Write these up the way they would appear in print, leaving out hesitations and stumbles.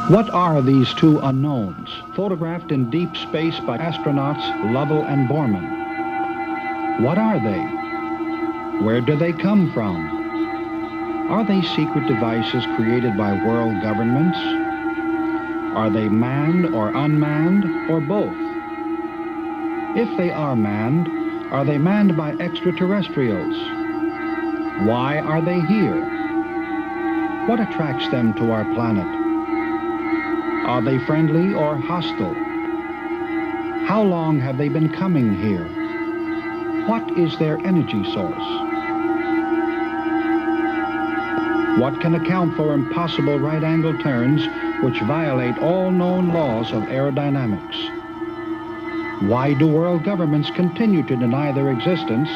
What are these two unknowns, photographed in deep space by astronauts Lovell and Borman? What are they? Where do they come from? Are they secret devices created by world governments? Are they manned or unmanned, or both? If they are they manned by extraterrestrials? Why are they here? What attracts them to our planet? Are they friendly or hostile? How long have they been coming here? What is their energy source? What can account for impossible right-angle turns which violate all known laws of aerodynamics? Why do world governments continue to deny their existence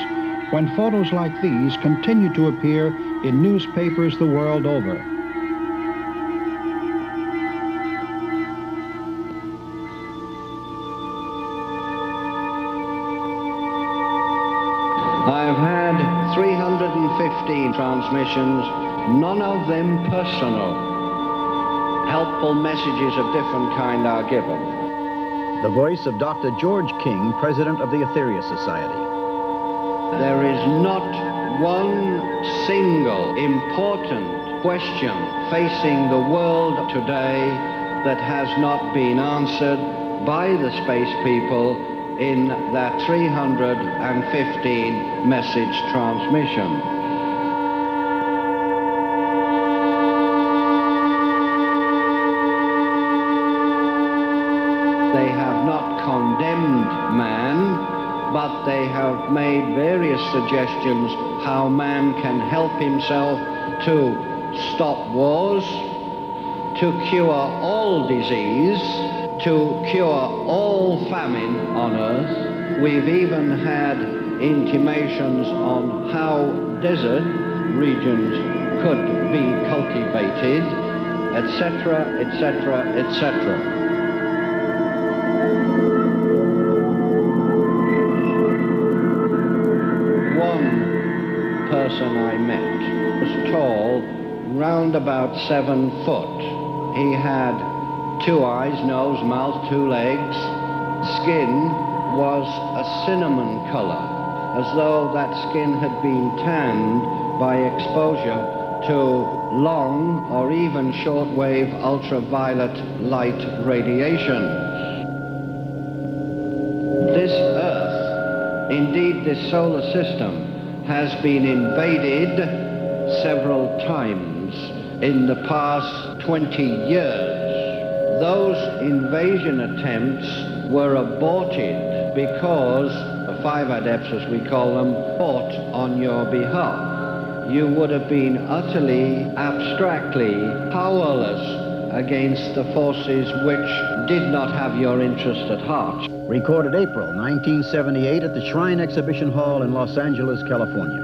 when photos like these continue to appear in newspapers the world over? I've had 315 transmissions, none of them personal. Helpful messages of different kind are given. The voice of Dr. George King, president of the Etheria Society. There is not one single important question facing the world today that has not been answered by the space people in that 315 message transmission. They have not condemned man, but they have made various suggestions how man can help himself to stop wars, to cure all disease, to cure all famine on earth. We've even had intimations on how desert regions could be cultivated, etc., etc., etc. Person I met was tall, round about 7 foot. He had 2 eyes, nose, mouth, 2 legs. Skin was a cinnamon color, as though that skin had been tanned by exposure to long or even shortwave ultraviolet light radiation. This Earth, indeed this solar system, has been invaded several times in the past 20 years. Those invasion attempts were aborted because the 5 adepts, as we call them, fought on your behalf. You would have been utterly, abstractly powerless against the forces which did not have your interest at heart. Recorded April 1978 at the Shrine Exhibition Hall in Los Angeles, California.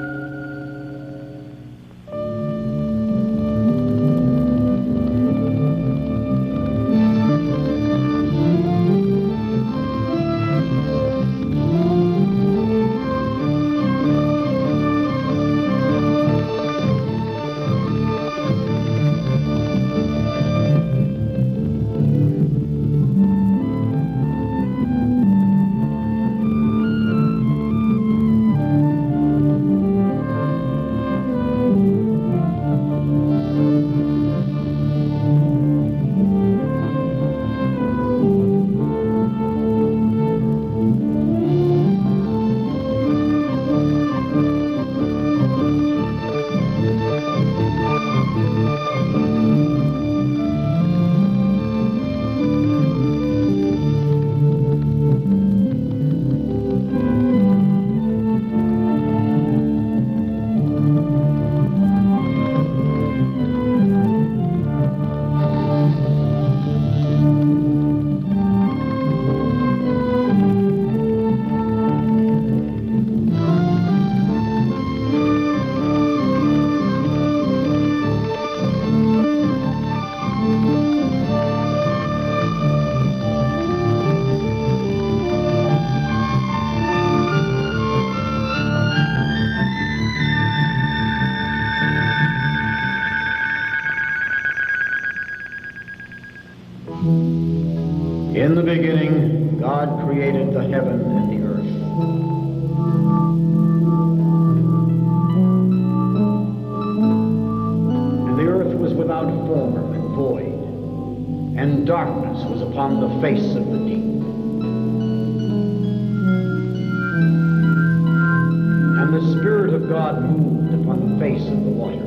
In the beginning, God created the heaven and the earth. And the earth was without form and void, and darkness was upon the face of the deep. And the Spirit of God moved upon the face of the waters.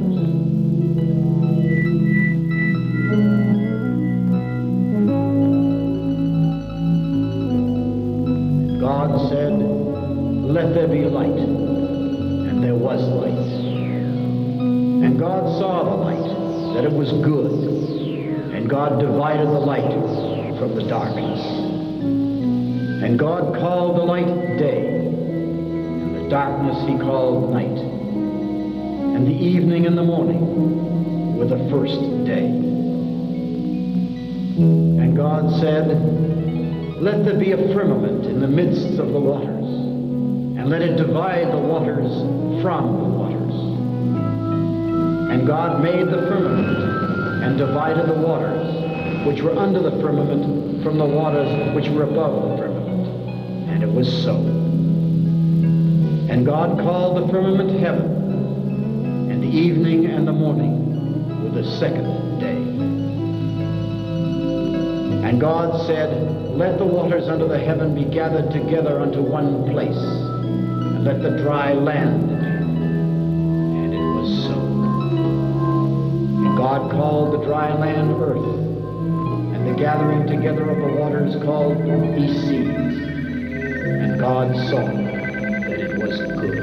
God said, "Let there be light," and there was light. And God saw the light, that it was good, and God divided the light from the darkness. And God called the light day, and the darkness he called night. And the evening and the morning were the first day. And God said, "Let there be a firmament in the midst of the waters, and let it divide the waters from the waters." And God made the firmament, and divided the waters which were under the firmament from the waters which were above the firmament. And it was so. And God called the firmament heaven, and the evening and the morning were the second day. And God said, "Let the waters under the heaven be gathered together unto one place, and let the dry land be." And it was so. And God called the dry land earth, and the gathering together of the waters called he seas. And God saw that it was good.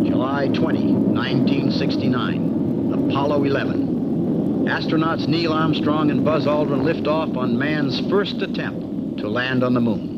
July 20, 1969, Apollo 11. Astronauts Neil Armstrong and Buzz Aldrin lift off on man's first attempt to land on the moon.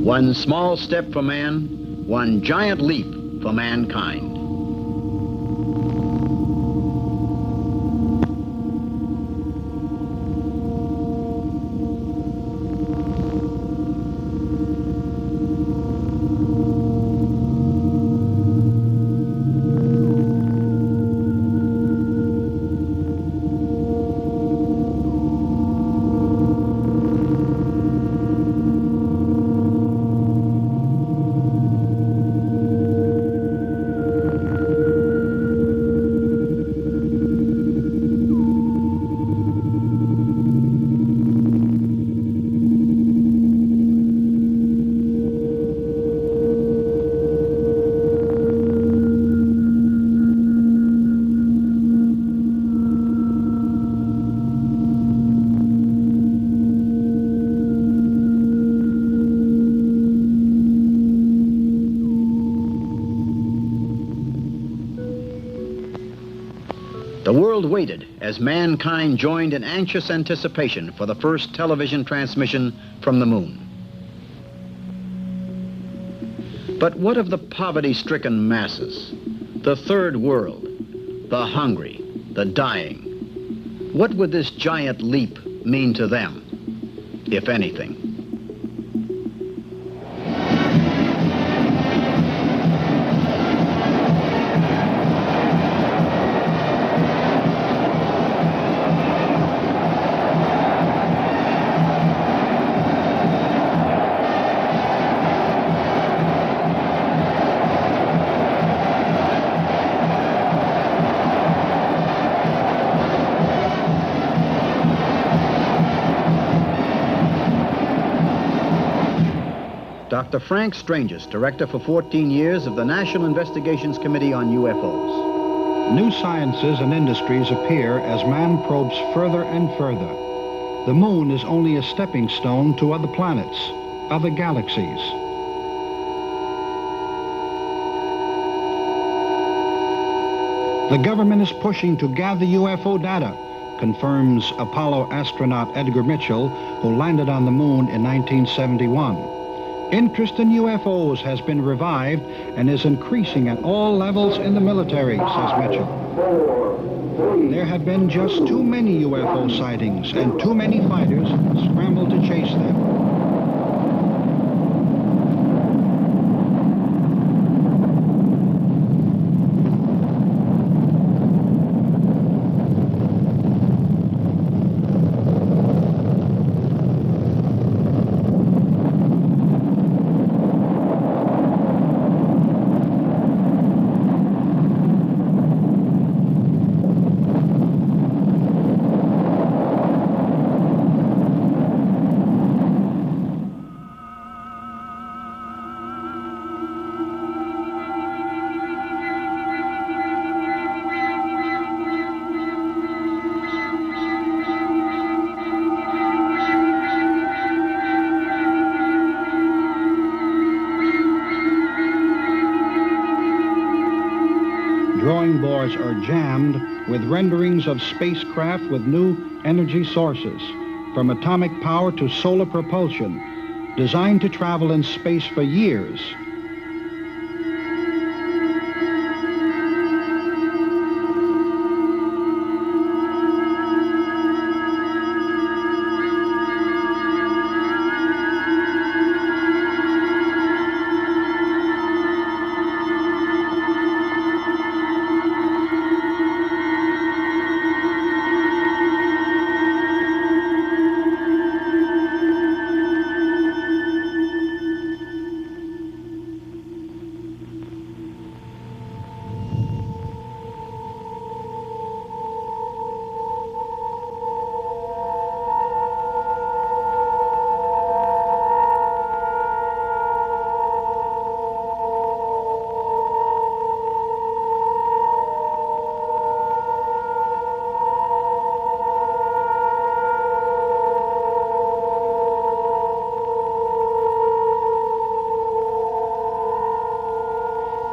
One small step for man, one giant leap for mankind. The world waited as mankind joined in anxious anticipation for the first television transmission from the moon. But what of the poverty-stricken masses, the third world, the hungry, the dying? What would this giant leap mean to them, if anything? Dr. Frank Stranges, director for 14 years of the National Investigations Committee on UFOs. New sciences and industries appear as man probes further and further. The moon is only a stepping stone to other planets, other galaxies. The government is pushing to gather UFO data, confirms Apollo astronaut Edgar Mitchell, who landed on the moon in 1971. Interest in UFOs has been revived and is increasing at all levels in the military, says Mitchell. There have been just too many UFO sightings and too many fighters scramble to chase them. Drawing boards are jammed with renderings of spacecraft with new energy sources, from atomic power to solar propulsion, designed to travel in space for years.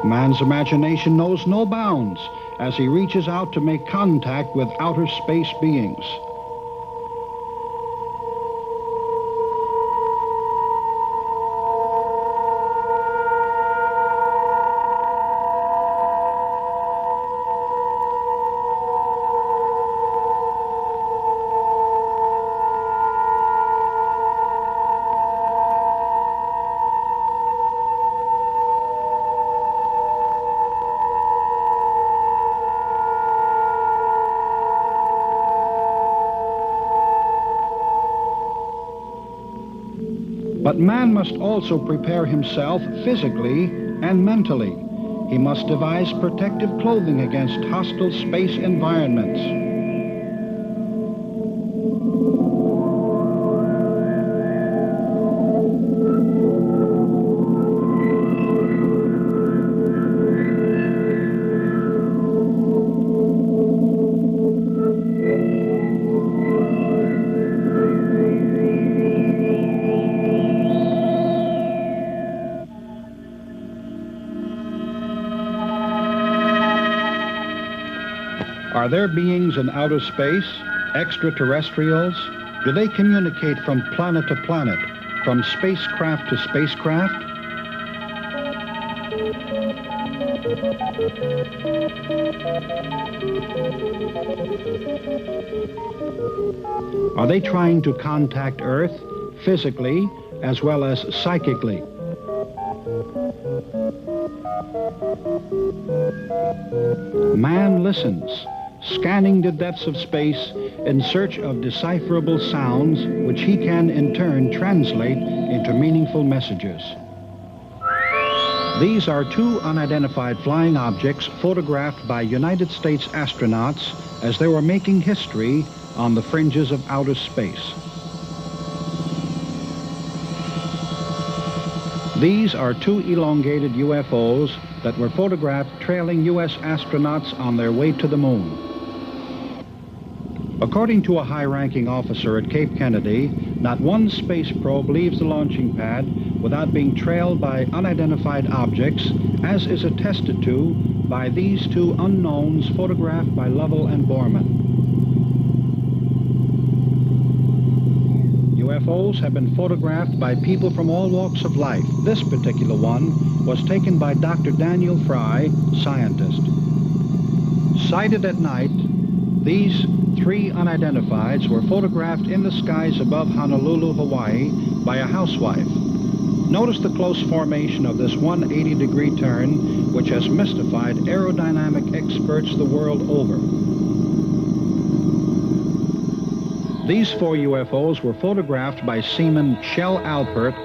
Man's imagination knows no bounds as he reaches out to make contact with outer space beings. But man must also prepare himself physically and mentally. He must devise protective clothing against hostile space environments. Are there beings in outer space, extraterrestrials? Do they communicate from planet to planet, from spacecraft to spacecraft? Are they trying to contact Earth physically as well as psychically? Man listens, scanning the depths of space in search of decipherable sounds which he can in turn translate into meaningful messages. These are two unidentified flying objects photographed by United States astronauts as they were making history on the fringes of outer space. These are two elongated UFOs that were photographed trailing U.S. astronauts on their way to the moon. According to a high-ranking officer at Cape Kennedy, not one space probe leaves the launching pad without being trailed by unidentified objects, as is attested to by these two unknowns photographed by Lovell and Borman. UFOs have been photographed by people from all walks of life. This particular one was taken by Dr. Daniel Fry, scientist. Sighted at night, these three unidentifieds were photographed in the skies above Honolulu, Hawaii by a housewife. Notice the close formation of this 180-degree turn, which has mystified aerodynamic experts the world over. These four UFOs were photographed by Seaman Shell Alpert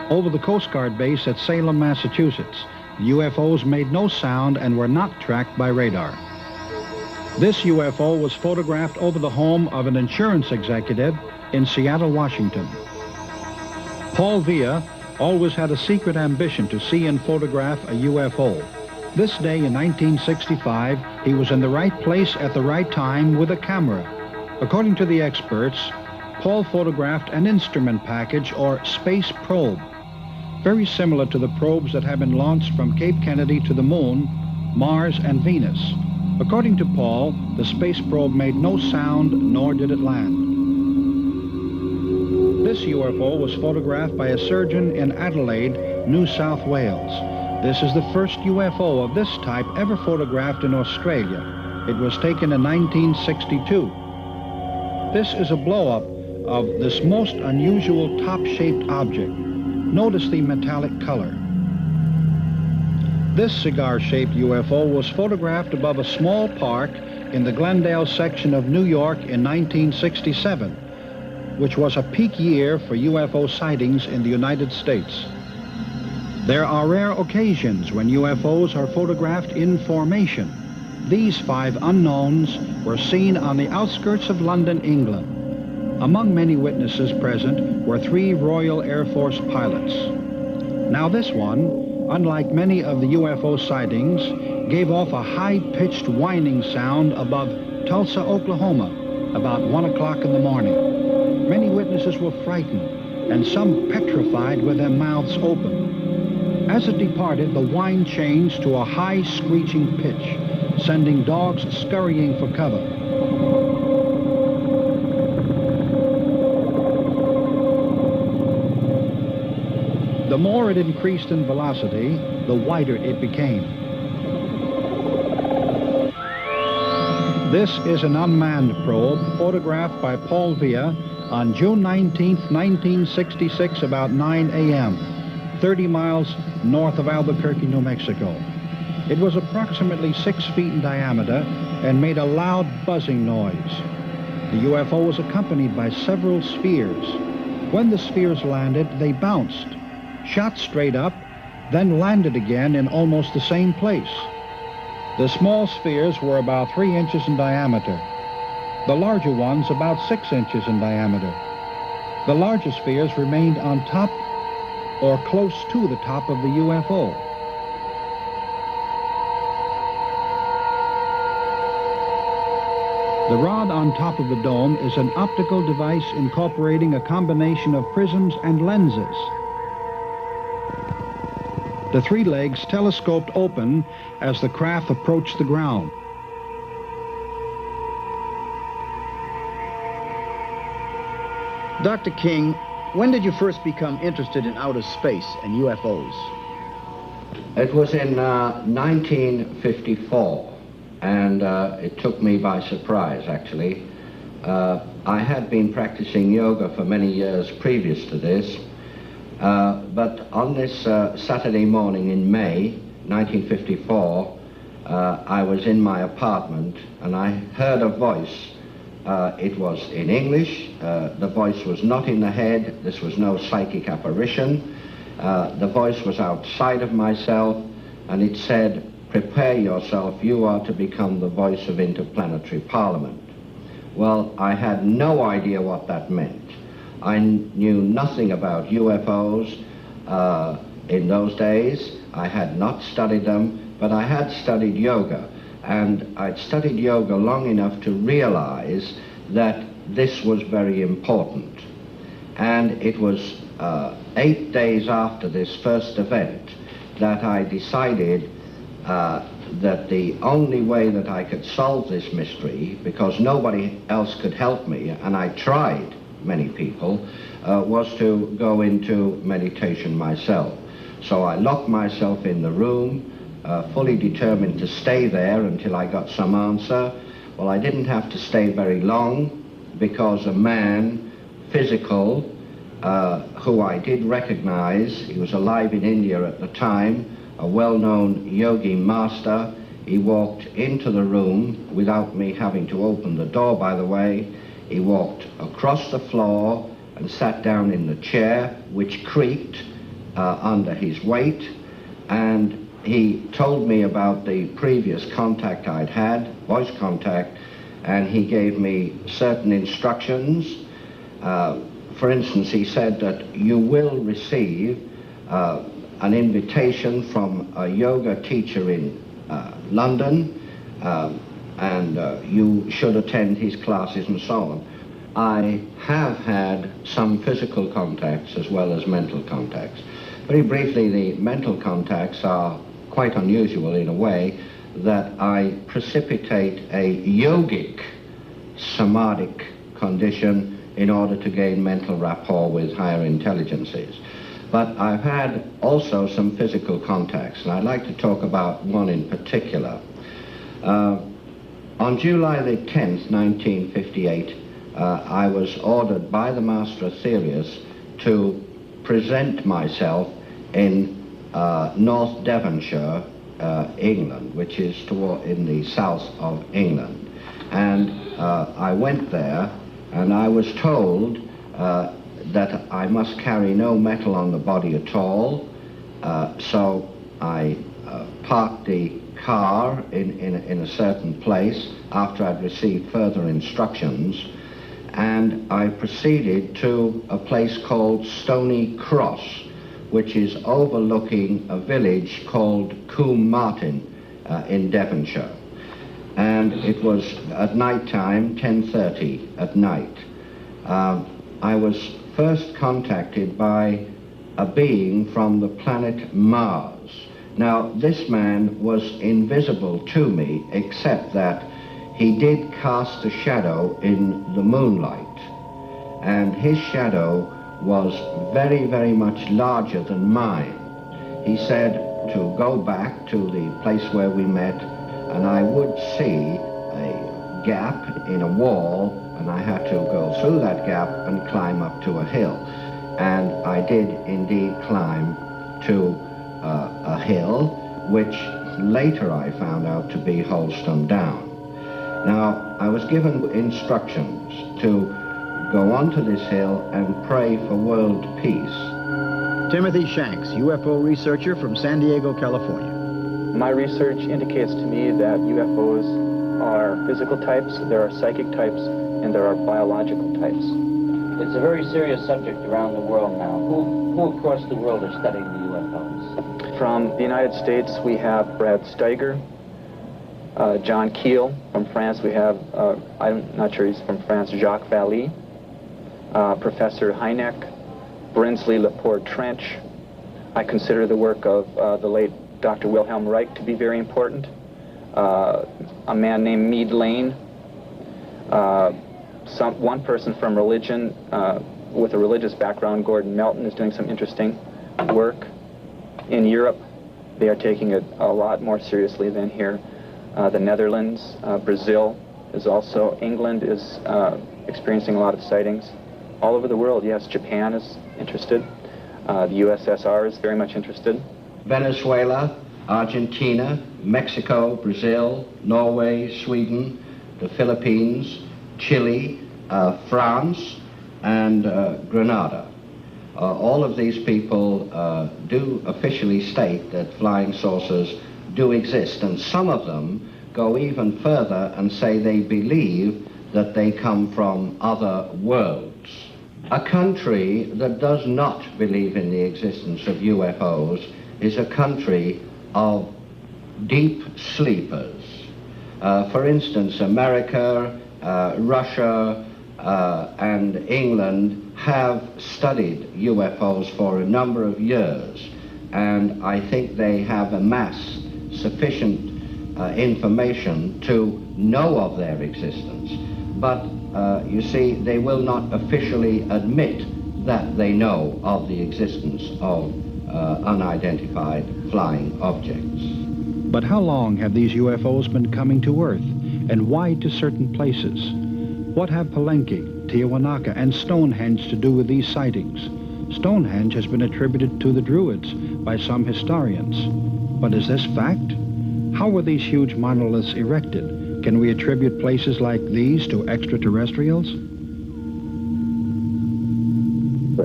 over the Coast Guard base at Salem, Massachusetts. The UFOs made no sound and were not tracked by radar. This UFO was photographed over the home of an insurance executive in Seattle, Washington. Paul Villa always had a secret ambition to see and photograph a UFO. This day in 1965, he was in the right place at the right time with a camera. According to the experts, Paul photographed an instrument package or space probe, very similar to the probes that have been launched from Cape Kennedy to the Moon, Mars, and Venus. According to Paul, the space probe made no sound, nor did it land. This UFO was photographed by a surgeon in Adelaide, New South Wales. This is the first UFO of this type ever photographed in Australia. It was taken in 1962. This is a blow-up of this most unusual top-shaped object. Notice the metallic color. This cigar-shaped UFO was photographed above a small park in the Glendale section of New York in 1967, which was a peak year for UFO sightings in the United States. There are rare occasions when UFOs are photographed in formation. These five unknowns were seen on the outskirts of London, England. Among many witnesses present were three Royal Air Force pilots. Now this one, unlike many of the UFO sightings, gave off a high-pitched whining sound above Tulsa, Oklahoma, about 1 o'clock in the morning. Many witnesses were frightened, and some petrified with their mouths open. As it departed, the whine changed to a high screeching pitch, sending dogs scurrying for cover. The more it increased in velocity, the wider it became. This is an unmanned probe photographed by Paul Villa on June 19, 1966, about 9 a.m., 30 miles north of Albuquerque, New Mexico. It was approximately 6 feet in diameter and made a loud buzzing noise. The UFO was accompanied by several spheres. When the spheres landed, they bounced, shot straight up, then landed again in almost the same place. The small spheres were about 3 inches in diameter. The larger ones about 6 inches in diameter. The larger spheres remained on top or close to the top of the UFO. The rod on top of the dome is an optical device incorporating a combination of prisms and lenses. The three legs telescoped open as the craft approached the ground. Dr. King, when did you first become interested in outer space and UFOs? It was in 1954. And it took me by surprise, actually. I had been practicing yoga for many years previous to this, but on this Saturday morning in May 1954, I was in my apartment and I heard a voice. It was in English. The voice was not in the head. This was no psychic apparition. The voice was outside of myself, and it said, "Prepare yourself, you are to become the voice of interplanetary parliament." Well, I had no idea what that meant. I knew nothing about UFOs, In those days, I had not studied them, but I had studied yoga. And I'd studied yoga long enough to realize that this was very important. And it was 8 days after this first event that I decided that the only way that I could solve this mystery, because nobody else could help me, and I tried many people, was to go into meditation myself. So I locked myself in the room, fully determined to stay there until I got some answer. Well, I didn't have to stay very long, because a man, physical, who I did recognize, he was alive in India at the time, a well-known yogi master. He walked into the room without me having to open the door, by the way. He walked across the floor and sat down in the chair, which creaked under his weight, and he told me about the previous contact I'd had, voice contact, and he gave me certain instructions. For instance, he said that you will receive an invitation from a yoga teacher in London, and you should attend his classes and so on. I have had some physical contacts as well as mental contacts. Very briefly, the mental contacts are quite unusual in a way that I precipitate a yogic samadhic condition in order to gain mental rapport with higher intelligences. But I've had also some physical contacts, and I'd like to talk about one in particular. On July the 10th, 1958, I was ordered by the Master Aetherius to present myself in North Devonshire, England, which is in the south of England. And I went there, and I was told that I must carry no metal on the body at all. So I parked the car in a certain place after I'd received further instructions, and I proceeded to a place called Stony Cross, which is overlooking a village called Coombe Martin in Devonshire. And it was at night time, 10:30 at night. I was first contacted by a being from the planet Mars. Now, this man was invisible to me, except that he did cast a shadow in the moonlight, and his shadow was very, very much larger than mine. He said to go back to the place where we met, and I would see a gap in a wall, and I had to go through that gap and climb up to a hill. And I did indeed climb to a hill, which later I found out to be Holston Down. Now, I was given instructions to go onto this hill and pray for world peace. Timothy Shanks, UFO researcher from San Diego, California. My research indicates to me that UFOs are physical types, there are psychic types, and there are biological types. It's a very serious subject around the world now. Who across the world are studying the UFOs? From the United States, we have Brad Steiger, John Keel. From France, we have, I'm not sure he's from France, Jacques Vallée, Professor Hynek, Brinsley Laporte Trench. I consider the work of the late Dr. Wilhelm Reich to be very important. A man named Meade Lane, one person from religion with a religious background, Gordon Melton, is doing some interesting work. In Europe, they are taking it a lot more seriously than here. The Netherlands, Brazil is also, England is experiencing a lot of sightings. All over the world, yes, Japan is interested. The USSR is very much interested. Venezuela, Argentina, Mexico, Brazil, Norway, Sweden, the Philippines, Chile, France, and Grenada. All of these people do officially state that flying saucers do exist, and some of them go even further and say they believe that they come from other worlds. A country that does not believe in the existence of UFOs is a country of deep sleepers. For instance, America, Russia, and England have studied UFOs for a number of years, and I think they have amassed sufficient information to know of their existence. But you see, they will not officially admit that they know of the existence of unidentified flying objects. But how long have these UFOs been coming to Earth, and why to certain places? What have Palenque, Tiahuanaca, and Stonehenge to do with these sightings? Stonehenge has been attributed to the Druids by some historians. But is this fact? How were these huge monoliths erected? Can we attribute places like these to extraterrestrials?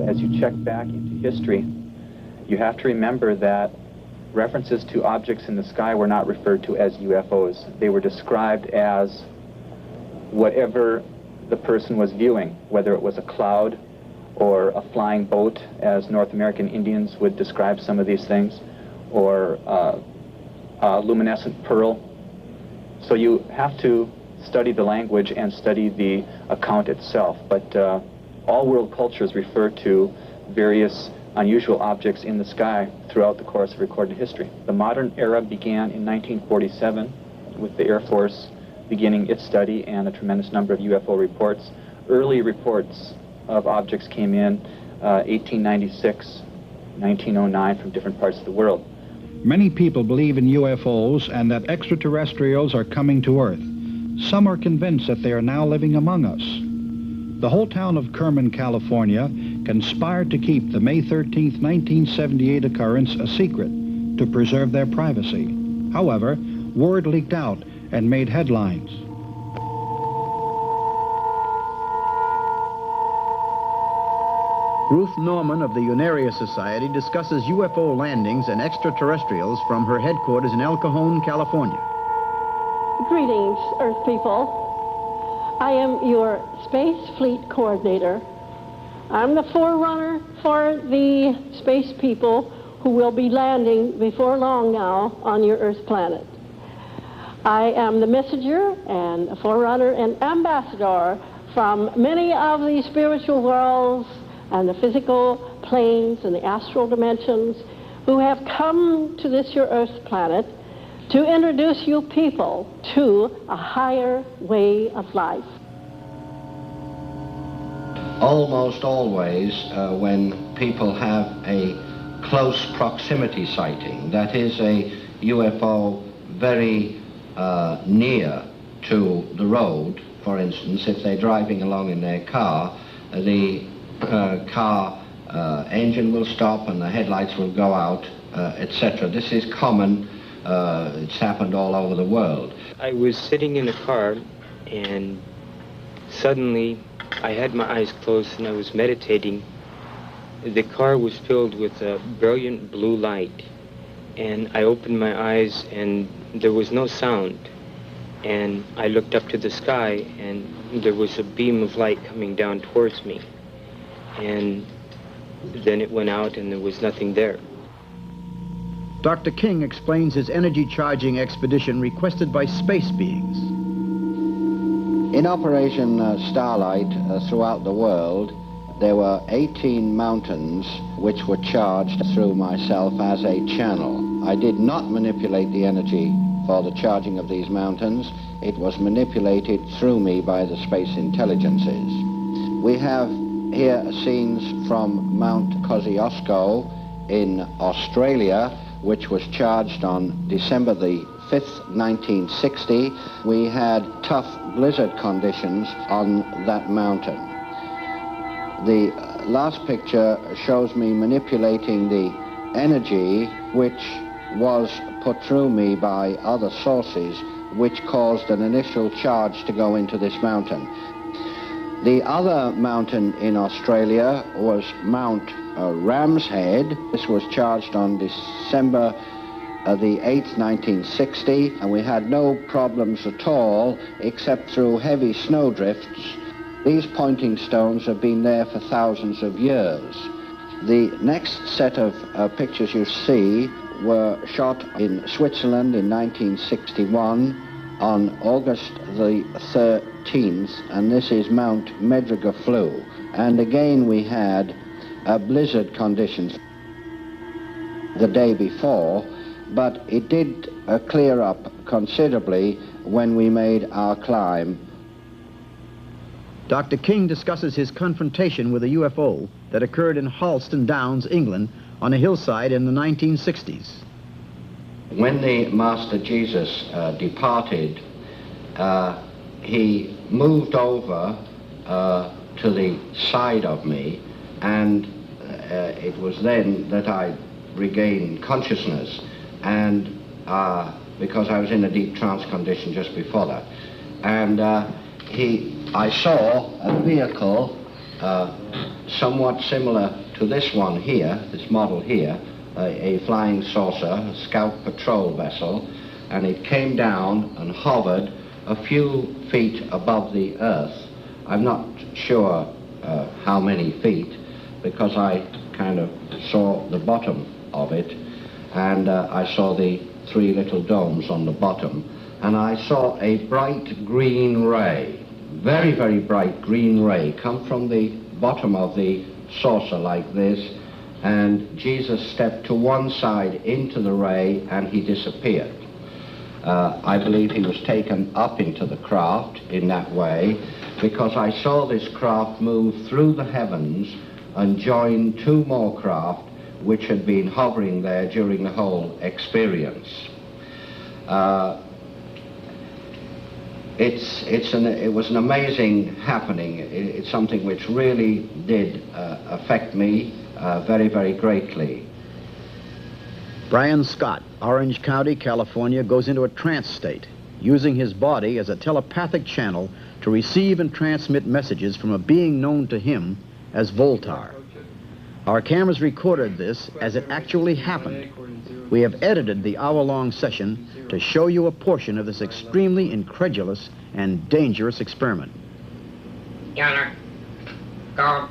As you check back into history, you have to remember that references to objects in the sky were not referred to as UFOs. They were described as whatever the person was viewing, whether it was a cloud or a flying boat, as North American Indians would describe some of these things, or a luminescent pearl. So you have to study the language and study the account itself. But all world cultures refer to various unusual objects in the sky throughout the course of recorded history. The modern era began in 1947 with the Air Force beginning its study and a tremendous number of UFO reports. Early reports of objects came in 1896, 1909 from different parts of the world. Many people believe in UFOs and that extraterrestrials are coming to Earth. Some are convinced that they are now living among us. The whole town of Kerman, California, conspired to keep the May 13th, 1978 occurrence a secret to preserve their privacy. However, word leaked out and made headlines. Ruth Norman of the Unaria Society discusses UFO landings and extraterrestrials from her headquarters in El Cajon, California. Greetings, Earth people. I am your Space Fleet Coordinator. I'm the forerunner for the space people who will be landing before long now on your Earth planet. I am the messenger and a forerunner and ambassador from many of the spiritual worlds and the physical planes and the astral dimensions who have come to this your Earth planet to introduce you people to a higher way of life. Almost always when people have a close proximity sighting, that is a UFO very near to the road, for instance, if they're driving along in their car, the car engine will stop and the headlights will go out, etc. This is common. It's happened all over the world. I was sitting in a car and suddenly I had my eyes closed and I was meditating. The car was filled with a brilliant blue light, and I opened my eyes and there was no sound. And I looked up to the sky and there was a beam of light coming down towards me. And then it went out and there was nothing there. Dr. King explains his energy charging expedition requested by space beings. In Operation Starlight throughout the world, there were 18 mountains which were charged through myself as a channel. I did not manipulate the energy for the charging of these mountains. It was manipulated through me by the space intelligences. We have here scenes from Mount Kosciuszko in Australia, which was charged on December the 5th, 1960. We had tough blizzard conditions on that mountain. The last picture shows me manipulating the energy which was put through me by other sources, which caused an initial charge to go into this mountain. The other mountain in Australia was Mount Ram's Head. This was charged on December the 8th, 1960, and we had no problems at all except through heavy snowdrifts. These pointing stones have been there for thousands of years. The next set of pictures you see were shot in Switzerland in 1961 on August the 13th, and this is Mount Medrugorflu. And again we had blizzard conditions the day before, but it did clear up considerably when we made our climb. Dr. King discusses his confrontation with a UFO that occurred in Halston Downs, England, on a hillside in the 1960s. When the Master Jesus departed, he moved over to the side of me, and it was then that I regained consciousness, and because I was in a deep trance condition just before that. And I saw a vehicle somewhat similar to this one here, this model here, a flying saucer, a scout patrol vessel, and it came down and hovered a few feet above the earth. I'm not sure how many feet, because I kind of saw the bottom of it, and I saw the three little domes on the bottom, and I saw a bright green ray, very, very bright green ray, come from the bottom of the saucer like this, and Jesus stepped to one side into the ray and he disappeared. I believe he was taken up into the craft in that way, because I saw this craft move through the heavens and join two more craft which had been hovering there during the whole experience. It was an amazing happening. It's something which really did affect me very, very greatly. Brian Scott, Orange County, California, goes into a trance state, using his body as a telepathic channel to receive and transmit messages from a being known to him as Voltar. Our cameras recorded this as it actually happened. We have edited the hour-long session to show you a portion of this extremely incredulous and dangerous experiment. Gunner, go.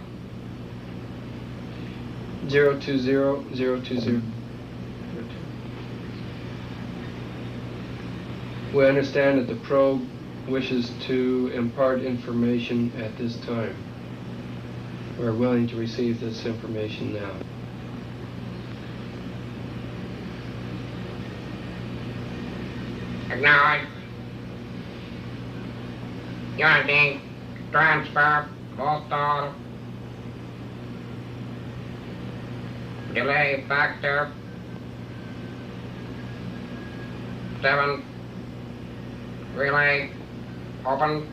020. We understand that the probe wishes to impart information at this time. We're willing to receive this information now. Acknowledge. Unity, transfer, Voltar. Delay factor 7. Relay open.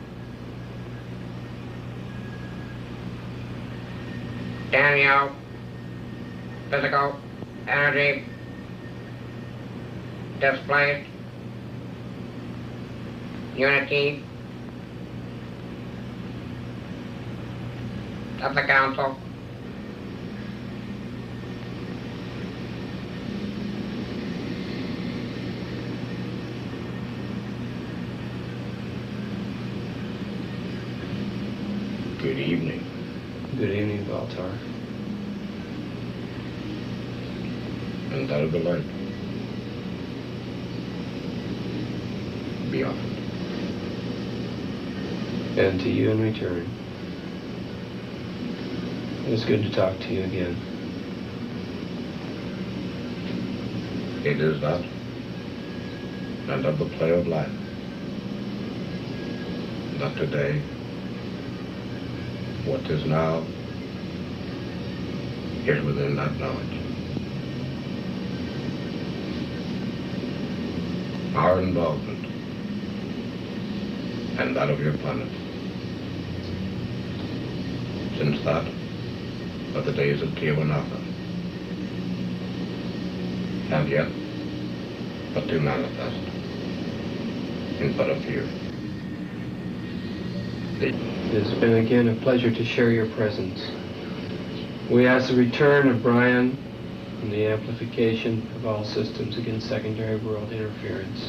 Daniel, physical energy displaced. Unity of the council. Good evening. Good evening, Voltar. And that of the light be offered. And to you in return. It was good to talk to you again. It is that, and of the play of life, that today, what is now, is within that knowledge. Our involvement, and that of your planet, since that of the days of Tiawanatha, and yet but to manifest in but a few. It has been again a pleasure to share your presence. We ask the return of Brian and the amplification of all systems against secondary world interference.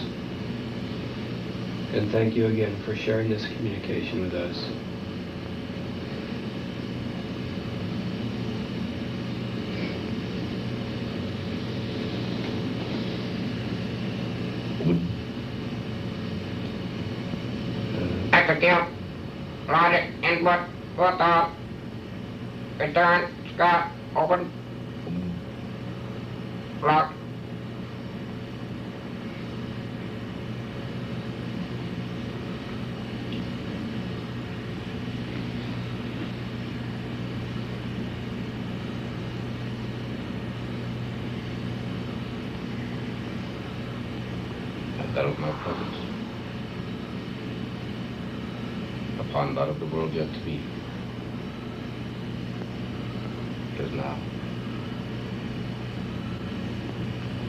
And thank you again for sharing this communication with us. execute, logic, input, full stop, return, Scott, open, lock. That of my presence, upon that of the world yet to be, is now.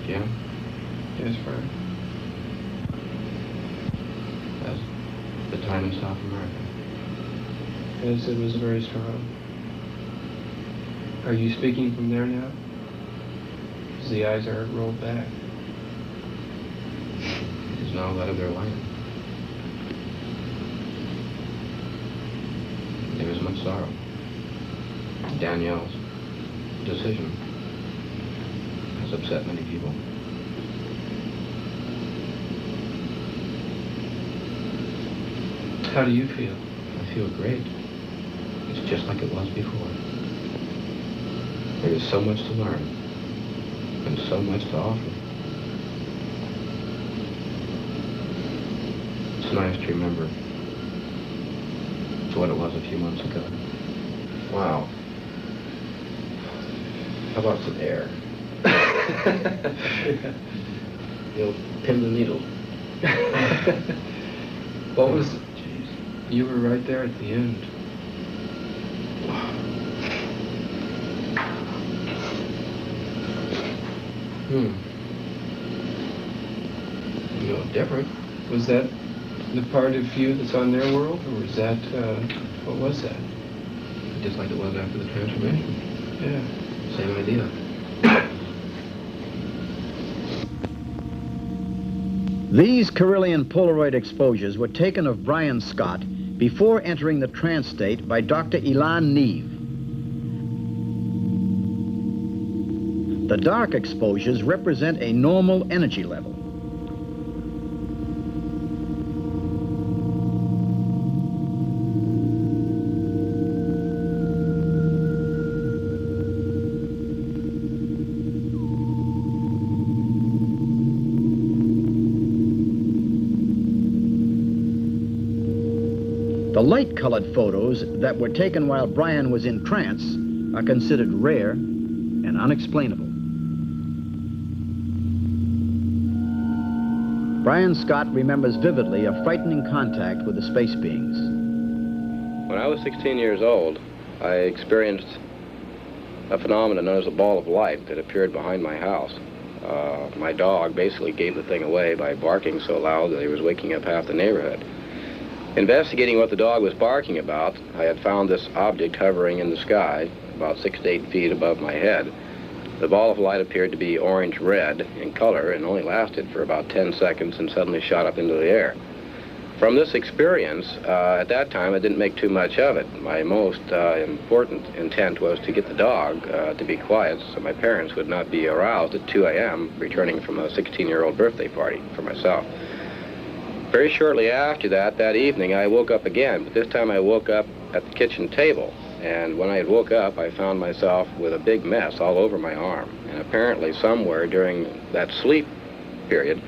Again? Yes, Brian. As the time in South America. Yes, it was very strong. Are you speaking from there now? As the eyes are rolled back. Is now that of their land. There is much sorrow. Danielle's decision has upset many people. How do you feel? I feel great. It's just like it was before. There is so much to learn and so much to offer. It's nice to remember to what it was a few months ago. Wow. How about some air? You'll pin the needle. What was it? Jeez. You were right there at the end. You know, different. Was that the part of you that's on their world, or was that, what was that? Just like it was after the transformation. Yeah. Same idea. These Carillion Polaroid exposures were taken of Brian Scott before entering the trance state by Dr. Elan Neve. The dark exposures represent a normal energy level. The light-colored photos that were taken while Brian was in trance are considered rare and unexplainable. Brian Scott remembers vividly a frightening contact with the space beings. When I was 16 years old, I experienced a phenomenon known as a ball of light that appeared behind my house. My dog basically gave the thing away by barking so loud that he was waking up half the neighborhood. Investigating what the dog was barking about, I had found this object hovering in the sky about 6 to 8 feet above my head. The ball of light appeared to be orange-red in color and only lasted for about 10 seconds and suddenly shot up into the air. From this experience, at that time, I didn't make too much of it. My most important intent was to get the dog to be quiet so my parents would not be aroused at 2 a.m. returning from a 16-year-old birthday party for myself. Very shortly after that evening, I woke up again, but this time I woke up at the kitchen table. And when I had woke up, I found myself with a big mess all over my arm. And apparently somewhere during that sleep period,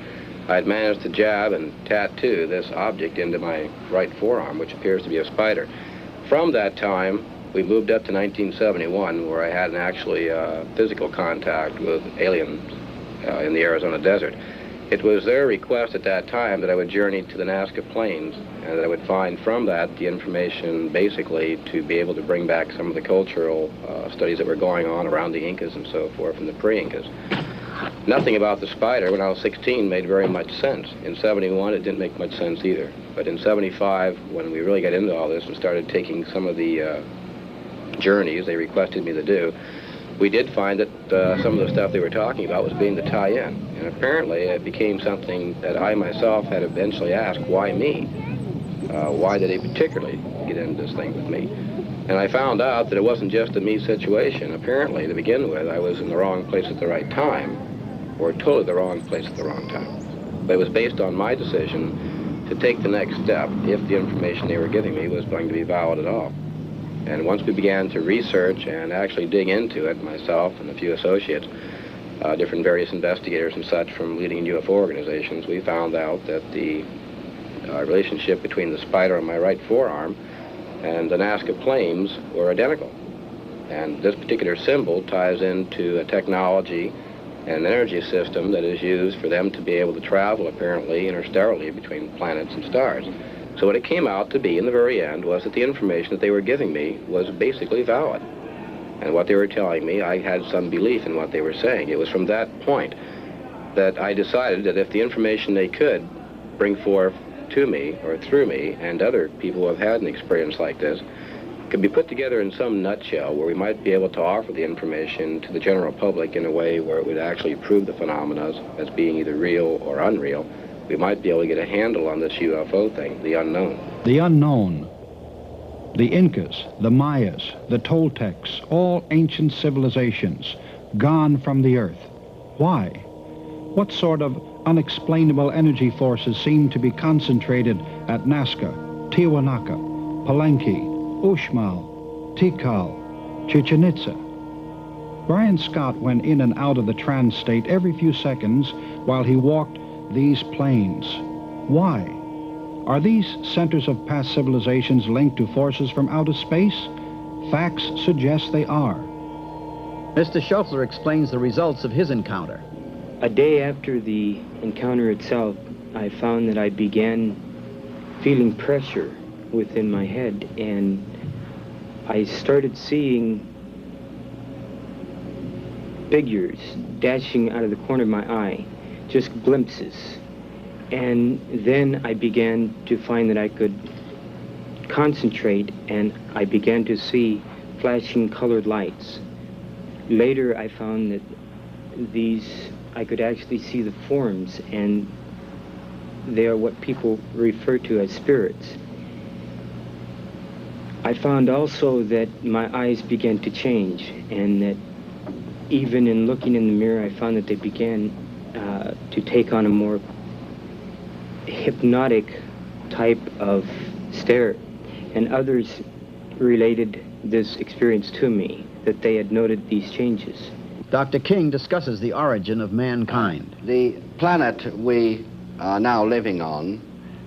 I had managed to jab and tattoo this object into my right forearm, which appears to be a spider. From that time, we moved up to 1971, where I had an actually physical contact with aliens in the Arizona desert. It was their request at that time that I would journey to the Nazca Plains and that I would find from that the information basically to be able to bring back some of the cultural studies that were going on around the Incas and so forth and the pre-Incas. Nothing about the spider when I was 16 made very much sense. In 71 it didn't make much sense either. But in 75, when we really got into all this and started taking some of the journeys they requested me to do, we did find that some of the stuff they were talking about was being the tie-in. And apparently it became something that I myself had eventually asked, why me? Why did they particularly get into this thing with me? And I found out that it wasn't just a me situation. Apparently, to begin with, I was in the wrong place at the right time, or totally the wrong place at the wrong time. But it was based on my decision to take the next step if the information they were giving me was going to be valid at all. And once we began to research and actually dig into it, myself and a few associates, different various investigators and such from leading UFO organizations, we found out that the relationship between the spider on my right forearm and the Nazca flames were identical. And this particular symbol ties into a technology and an energy system that is used for them to be able to travel, apparently, interstellarly between planets and stars. So what it came out to be in the very end was that the information that they were giving me was basically valid. And what they were telling me, I had some belief in what they were saying. It was from that point that I decided that if the information they could bring forth to me or through me and other people who have had an experience like this could be put together in some nutshell where we might be able to offer the information to the general public in a way where it would actually prove the phenomena as being either real or unreal, we might be able to get a handle on this UFO thing, the unknown. The unknown. The Incas, the Mayas, the Toltecs, all ancient civilizations, gone from the earth. Why? What sort of unexplainable energy forces seem to be concentrated at Nazca, Tiwanaku, Palenque, Uxmal, Tikal, Chichen Itza? Brian Scott went in and out of the trance state every few seconds while he walked these plains. Why? Are these centers of past civilizations linked to forces from outer space? Facts suggest they are. Mr. Schuffler explains the results of his encounter. A day after the encounter itself, I found that I began feeling pressure within my head, and I started seeing figures dashing out of the corner of my eye, just glimpses. And then I began to find that I could concentrate, and I began to see flashing colored lights. Later I found that I could actually see the forms, and they are what people refer to as spirits. I found also that my eyes began to change, and that even in looking in the mirror, I found that they began to take on a more hypnotic type of stare, and others related this experience to me, that they had noted these changes. Dr. King discusses the origin of mankind. The planet we are now living on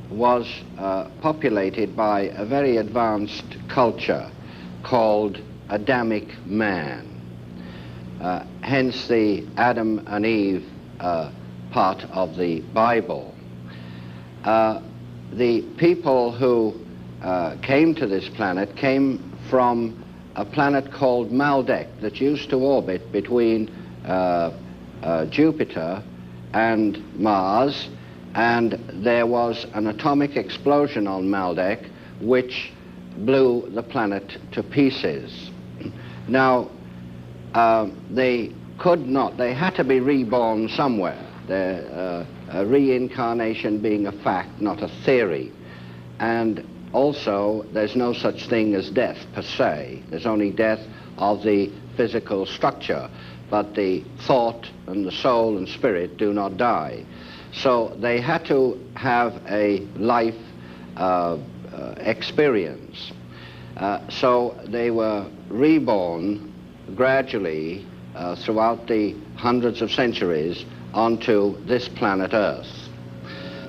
was populated by a very advanced culture called Adamic man. Hence the Adam and Eve part of the Bible. The people who came to this planet came from a planet called Maldek that used to orbit between Jupiter and Mars, and there was an atomic explosion on Maldek which blew the planet to pieces. Now, they had to be reborn somewhere. Reincarnation being a fact, not a theory. And also, there's no such thing as death per se. There's only death of the physical structure, but the thought and the soul and spirit do not die. So they had to have a life experience. So they were reborn gradually throughout the hundreds of centuries onto this planet Earth.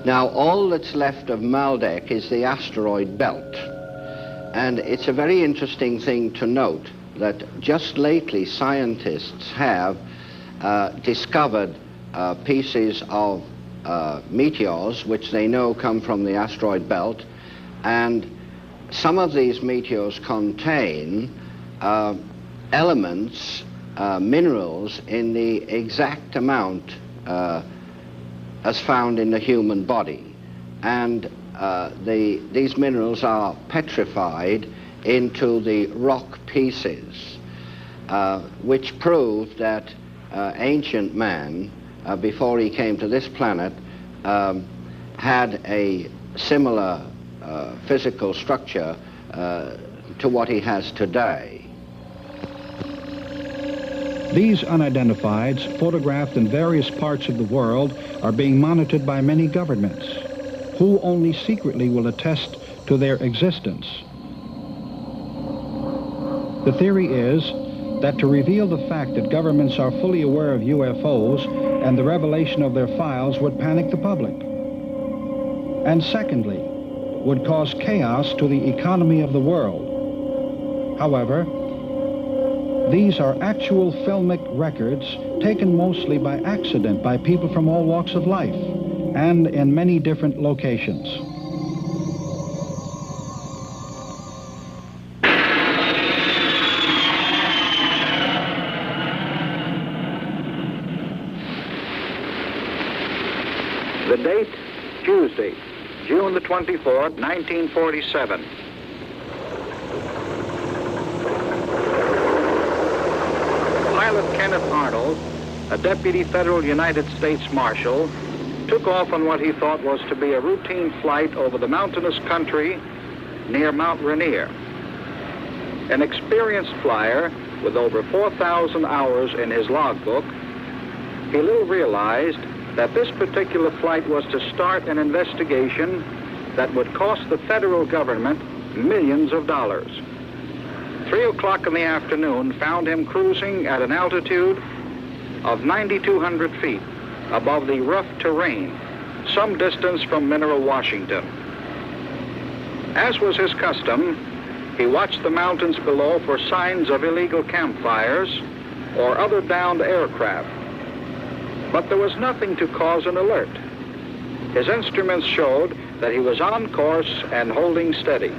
Now, all that's left of Maldek is the asteroid belt. And it's a very interesting thing to note that just lately scientists have discovered pieces of meteors which they know come from the asteroid belt, and some of these meteors contain elements, minerals in the exact amount as found in the human body. And these minerals are petrified into the rock pieces, which prove that ancient man, before he came to this planet, had a similar physical structure to what he has today. These unidentifieds, photographed in various parts of the world, are being monitored by many governments. who only secretly will attest to their existence. The theory is that to reveal the fact that governments are fully aware of UFOs and the revelation of their files would panic the public. And secondly, would cause chaos to the economy of the world. However, these are actual filmic records taken mostly by accident by people from all walks of life and in many different locations. The date, Tuesday, June the 24th, 1947. Pilot Kenneth Arnold, a deputy federal United States Marshal, took off on what he thought was to be a routine flight over the mountainous country near Mount Rainier. An experienced flyer with over 4,000 hours in his logbook, he little realized that this particular flight was to start an investigation that would cost the federal government millions of dollars. 3 o'clock in the afternoon found him cruising at an altitude of 9,200 feet above the rough terrain, some distance from Mineral, Washington. As was his custom, he watched the mountains below for signs of illegal campfires or other downed aircraft. But there was nothing to cause an alert. His instruments showed that he was on course and holding steady.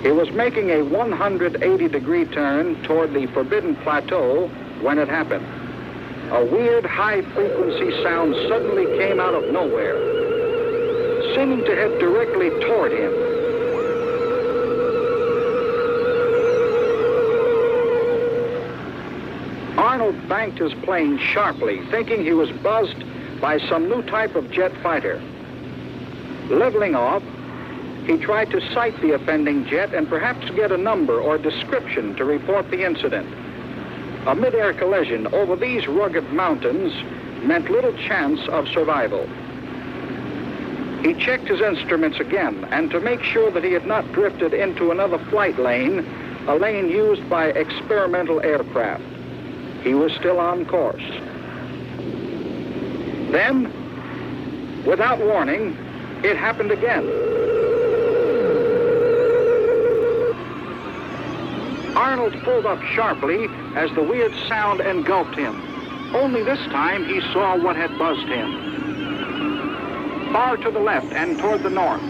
He was making a 180-degree turn toward the Forbidden Plateau when it happened. A weird high-frequency sound suddenly came out of nowhere, seeming to head directly toward him. Arnold banked his plane sharply, thinking he was buzzed by some new type of jet fighter. Leveling off, he tried to sight the offending jet and perhaps get a number or description to report the incident. A mid-air collision over these rugged mountains meant little chance of survival. He checked his instruments again, and to make sure that he had not drifted into another flight lane, a lane used by experimental aircraft, he was still on course. Then, without warning, it happened again. Arnold pulled up sharply as the weird sound engulfed him. Only this time he saw what had buzzed him. Far to the left and toward the north,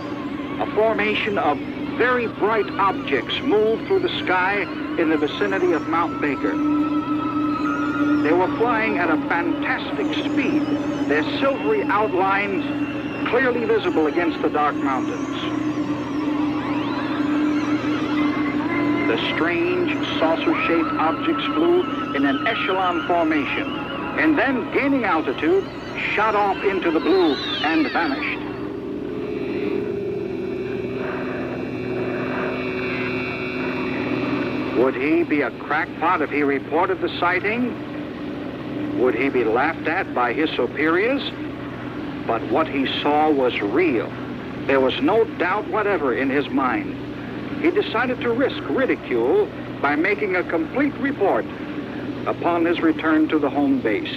a formation of very bright objects moved through the sky in the vicinity of Mount Baker. They were flying at a fantastic speed, their silvery outlines clearly visible against the dark mountains. The strange, saucer-shaped objects flew in an echelon formation, and then, gaining altitude, shot off into the blue and vanished. Would he be a crackpot if he reported the sighting? Would he be laughed at by his superiors? But what he saw was real. There was no doubt whatever in his mind. He decided to risk ridicule by making a complete report upon his return to the home base.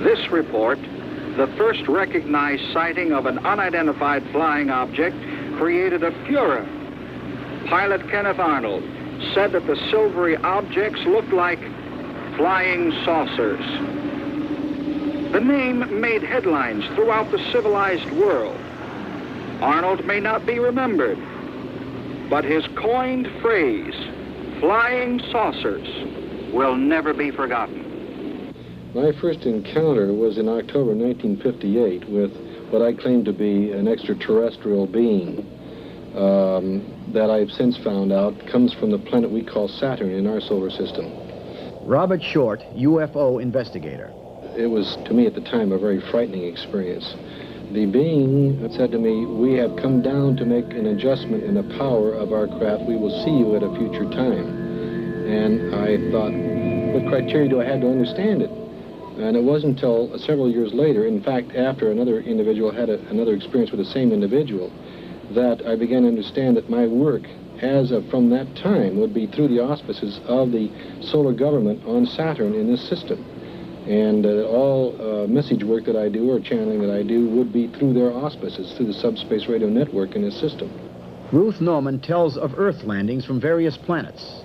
This report, the first recognized sighting of an unidentified flying object, created a furor. Pilot Kenneth Arnold said that the silvery objects looked like flying saucers. The name made headlines throughout the civilized world. Arnold may not be remembered, but his coined phrase, flying saucers, will never be forgotten. My first encounter was in October 1958 with what I claimed to be an extraterrestrial being that I've since found out comes from the planet we call Saturn in our solar system. Robert Short, UFO investigator. It was, to me at the time, a very frightening experience. The being said to me, "We have come down to make an adjustment in the power of our craft. We will see you at a future time." And I thought, what criteria do I have to understand it? And it wasn't until several years later, in fact, after another individual had another experience with the same individual, that I began to understand that my work, as of from that time, would be through the auspices of the solar government on Saturn in this system. And all message work that I do or channeling that I do would be through their auspices, through the subspace radio network in this system. Ruth Norman tells of Earth landings from various planets.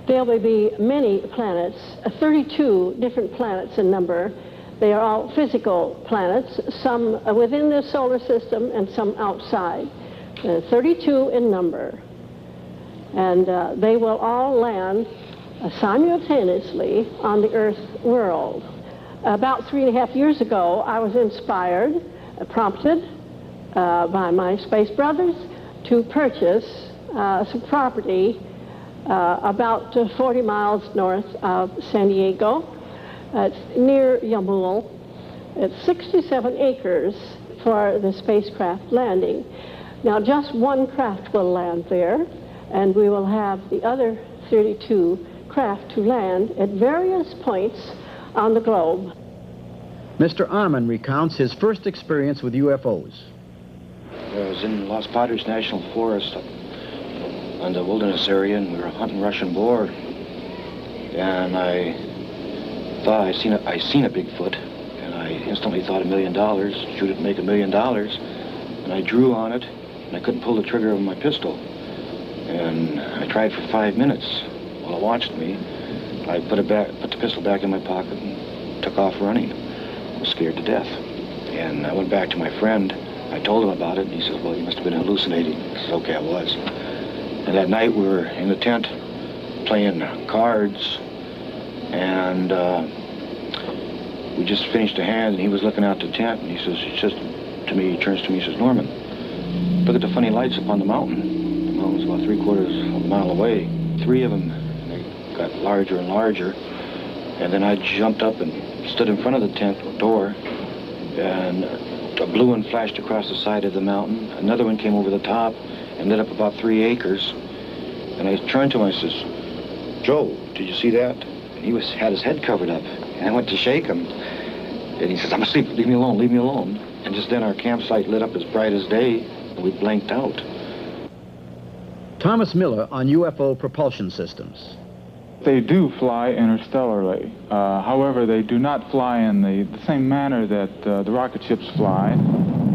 There will be many planets, 32 different planets in number. They are all physical planets, some within the solar system and some outside. 32 in number. And they will all land simultaneously on the Earth world. About 3.5 years ago, I was inspired, prompted by my space brothers to purchase some property about 40 miles north of San Diego. It's near Yamul. It's 67 acres for the spacecraft landing. Now, just one craft will land there, and we will have the other 32 craft to land at various points on the globe. Mr. Arman recounts his first experience with UFOs. I was in Los Padres National Forest on the wilderness area, and we were hunting Russian boar. And I thought I seen a Bigfoot, and I instantly thought $1 million, shoot it, make $1 million. And I drew on it, and I couldn't pull the trigger of my pistol. And I tried for 5 minutes. While it watched me, I put the pistol back in my pocket and took off running. I was scared to death. And I went back to my friend. I told him about it, and he said, well, you must have been hallucinating. I said, okay, I was. And that night we were in the tent playing cards, and we just finished a hand, and he was looking out the tent, and he says, he turns to me, he says, Norman, look at the funny lights up on the mountain. The mountain was about 3/4 of a mile away. 3 of them, and they got larger and larger. And then I jumped up and stood in front of the tent door, and a blue one flashed across the side of the mountain. Another one came over the top and lit up about 3 acres. And I turned to him, I says, Joe, did you see that? And he had his head covered up. And I went to shake him. And he says, I'm asleep, leave me alone, leave me alone. And just then our campsite lit up as bright as day, and we blanked out. Thomas Miller on UFO propulsion systems. They do fly interstellarly. However, they do not fly in the same manner that the rocket ships fly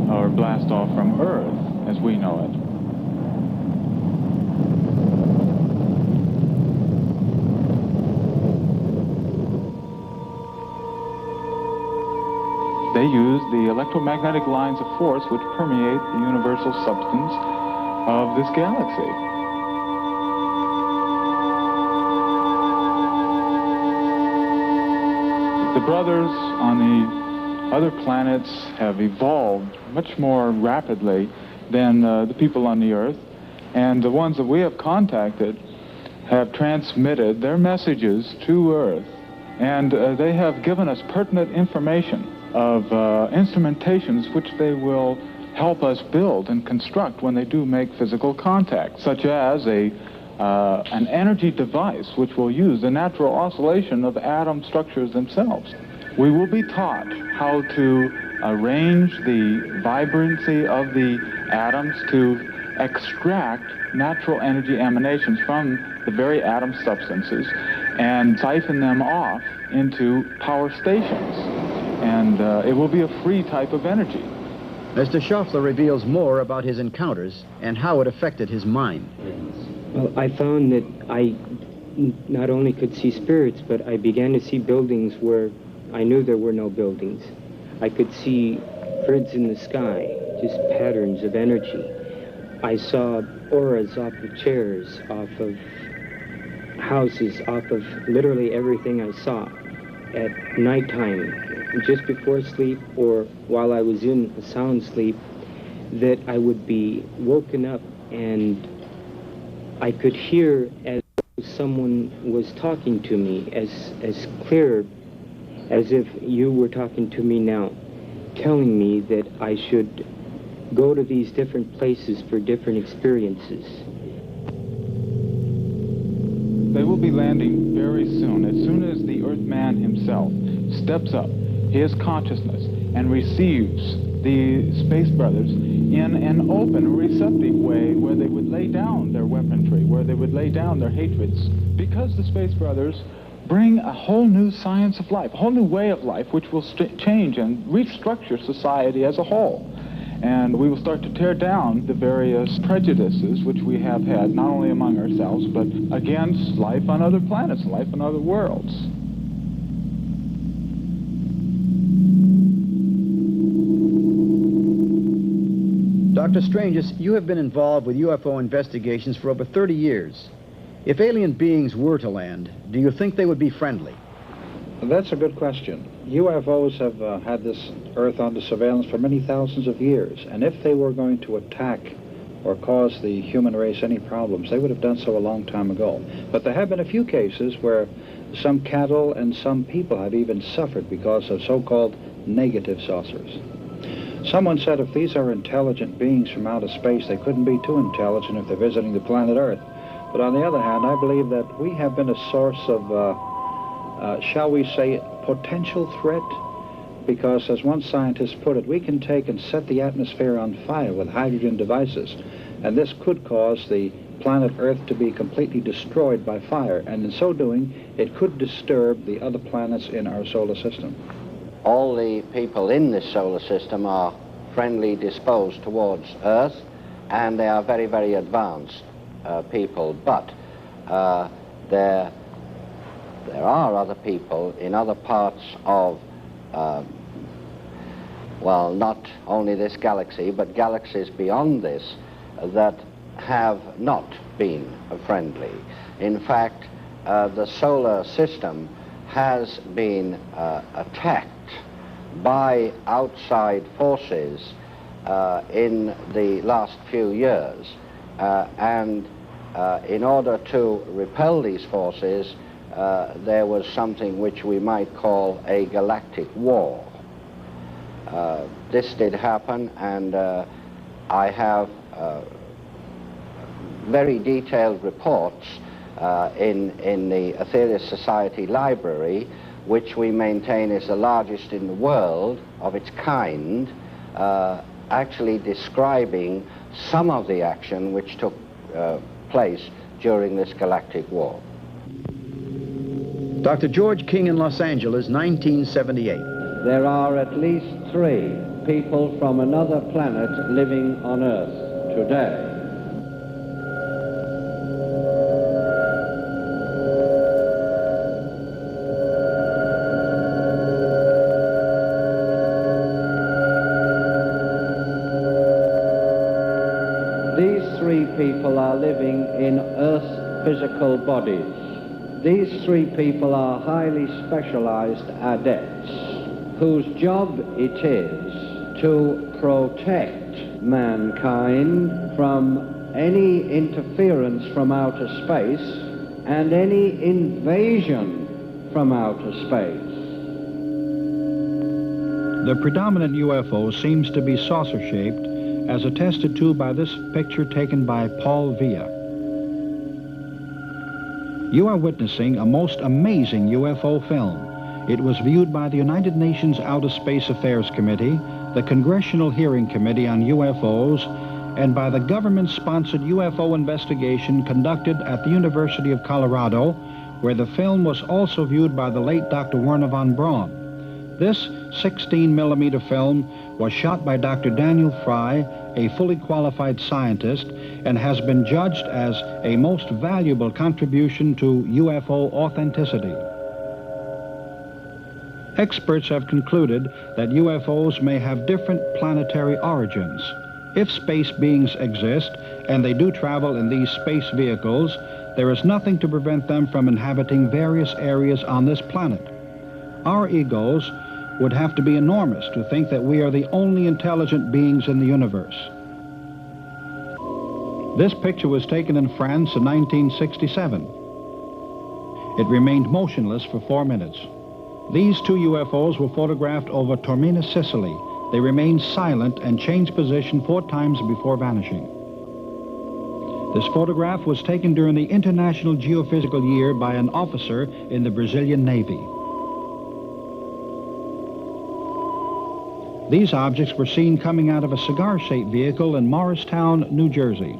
or blast off from Earth as we know it. They use the electromagnetic lines of force which permeate the universal substance of this galaxy. The brothers on the other planets have evolved much more rapidly than the people on the Earth, and the ones that we have contacted have transmitted their messages to Earth, and they have given us pertinent information of instrumentations which they will help us build and construct when they do make physical contact, such as an energy device which will use the natural oscillation of atom structures themselves. We will be taught how to arrange the vibrancy of the atoms to extract natural energy emanations from the very atom substances and siphon them off into power stations. And it will be a free type of energy. Mr. Schaffler reveals more about his encounters and how it affected his mind. Well, I found that I not only could see spirits, but I began to see buildings where I knew there were no buildings. I could see grids in the sky, just patterns of energy. I saw auras off of chairs, off of houses, off of literally everything I saw at nighttime, just before sleep or while I was in a sound sleep, that I would be woken up and I could hear as someone was talking to me, as clear as if you were talking to me now, telling me that I should go to these different places for different experiences. They will be landing very soon, as soon as the Earthman himself steps up his consciousness and receives the Space Brothers in an open, receptive way where they would lay down their weaponry, where they would lay down their hatreds. Because the Space Brothers bring a whole new science of life, a whole new way of life, which will change and restructure society as a whole. And we will start to tear down the various prejudices which we have had, not only among ourselves, but against life on other planets, life on other worlds. Dr. Stranges, you have been involved with UFO investigations for over 30 years. If alien beings were to land, do you think they would be friendly? That's a good question. UFOs have had this Earth under surveillance for many thousands of years, and if they were going to attack or cause the human race any problems, they would have done so a long time ago. But there have been a few cases where some cattle and some people have even suffered because of so-called negative saucers. Someone said if these are intelligent beings from outer space, they couldn't be too intelligent if they're visiting the planet Earth. But on the other hand, I believe that we have been a source of, shall we say, potential threat, because as one scientist put it, we can take and set the atmosphere on fire with hydrogen devices, and this could cause the planet Earth to be completely destroyed by fire, and in so doing, it could disturb the other planets in our solar system. All the people in this solar system are friendly disposed towards Earth, and they are very, very advanced people, but there are other people in other parts of, well, not only this galaxy, but galaxies beyond this that have not been friendly. In fact, the solar system has been attacked by outside forces in the last few years, and in order to repel these forces, there was something which we might call a galactic war. This did happen, and I have very detailed reports in the Aetherius Society Library, which we maintain is the largest in the world of its kind, actually describing some of the action which took place during this galactic war. Dr. George King in Los Angeles, 1978. There are at least 3 people from another planet living on Earth today. These 3 people are living in Earth's physical bodies. These 3 people are highly specialized adepts whose job it is to protect mankind from any interference from outer space and any invasion from outer space. The predominant UFO seems to be saucer-shaped, as attested to by this picture taken by Paul Villa. You are witnessing a most amazing UFO film. It was viewed by the United Nations Outer Space Affairs Committee, the Congressional Hearing Committee on UFOs, and by the government-sponsored UFO investigation conducted at the University of Colorado, where the film was also viewed by the late Dr. Werner von Braun. This 16mm film was shot by Dr. Daniel Fry, a fully qualified scientist, and has been judged as a most valuable contribution to UFO authenticity. Experts have concluded that UFOs may have different planetary origins. If space beings exist, and they do travel in these space vehicles, there is nothing to prevent them from inhabiting various areas on this planet. Our egos would have to be enormous to think that we are the only intelligent beings in the universe. This picture was taken in France in 1967. It remained motionless for 4 minutes. These 2 UFOs were photographed over Taormina, Sicily. They remained silent and changed position 4 times before vanishing. This photograph was taken during the International Geophysical Year by an officer in the Brazilian Navy. These objects were seen coming out of a cigar-shaped vehicle in Morristown, New Jersey.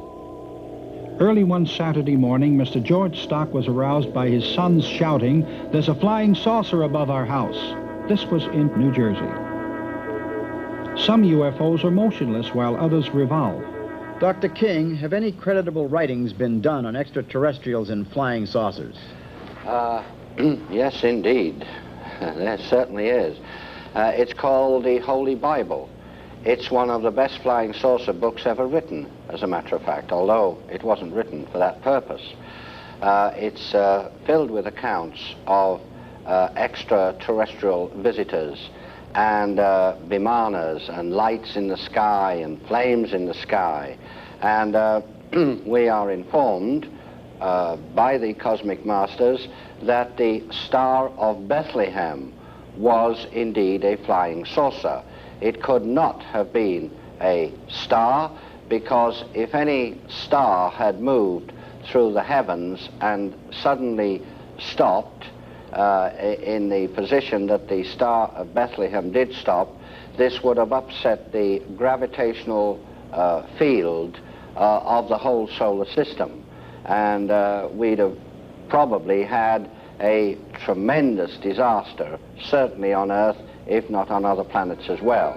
Early one Saturday morning, Mr. George Stock was aroused by his son's shouting, "There's a flying saucer above our house." This was in New Jersey. Some UFOs are motionless while others revolve. Dr. King, have any creditable writings been done on extraterrestrials and flying saucers? Yes, indeed. There certainly is. It's called the Holy Bible. It's one of the best flying saucer books ever written, as a matter of fact, although it wasn't written for that purpose. It's filled with accounts of extraterrestrial visitors and vimanas and lights in the sky and flames in the sky. And we are informed by the cosmic masters that the Star of Bethlehem was indeed a flying saucer. It could not have been a star, because if any star had moved through the heavens and suddenly stopped in the position that the Star of Bethlehem did stop, this would have upset the gravitational field of the whole solar system. And we'd have probably had a tremendous disaster, certainly on Earth, if not on other planets as well.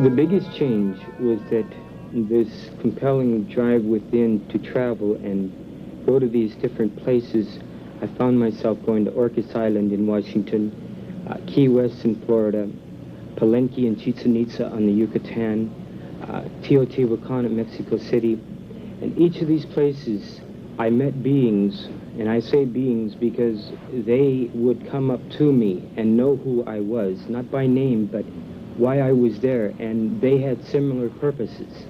The biggest change was that this compelling drive within to travel and go to these different places. I found myself going to Orcas Island in Washington, Key West in Florida, Palenque and Chichen Itza on the Yucatan, Teotihuacan at Mexico City. And each of these places I met beings, and I say beings because they would come up to me and know who I was, not by name, but why I was there, and they had similar purposes.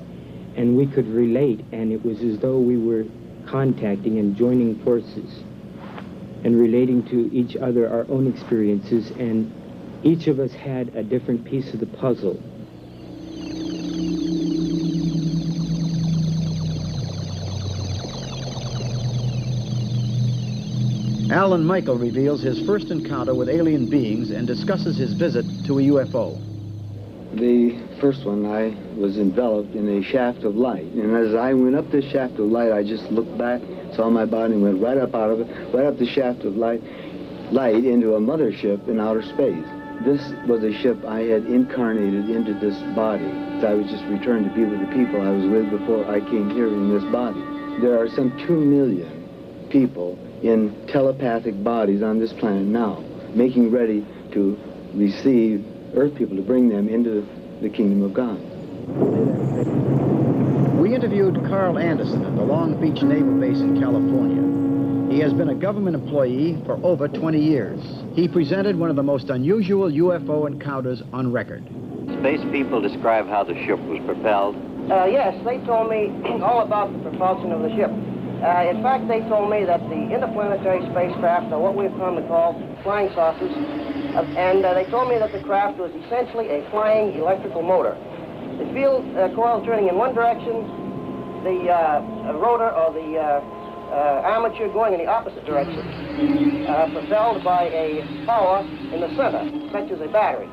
And we could relate, and it was as though we were contacting and joining forces and relating to each other our own experiences, and each of us had a different piece of the puzzle. Alan Michael reveals his first encounter with alien beings and discusses his visit to a UFO. The first one, I was enveloped in a shaft of light. And as I went up this shaft of light, I just looked back, saw my body, and went right up out of it, right up the shaft of light into a mothership in outer space. This was a ship I had incarnated into this body. I was just returned to be with the people I was with before I came here in this body. There are some 2 million people in telepathic bodies on this planet now, making ready to receive Earth people, to bring them into the kingdom of God. We interviewed Carl Anderson at the Long Beach Naval Base in California. He has been a government employee for over 20 years. He presented one of the most unusual UFO encounters on record. Space people describe how the ship was propelled. Yes, they told me all about the propulsion of the ship. In fact, they told me that the interplanetary spacecraft are what we've come to call flying saucers, and they told me that the craft was essentially a flying electrical motor. The field coil turning in one direction, the rotor or the armature going in the opposite direction, propelled by a power in the center, such as a battery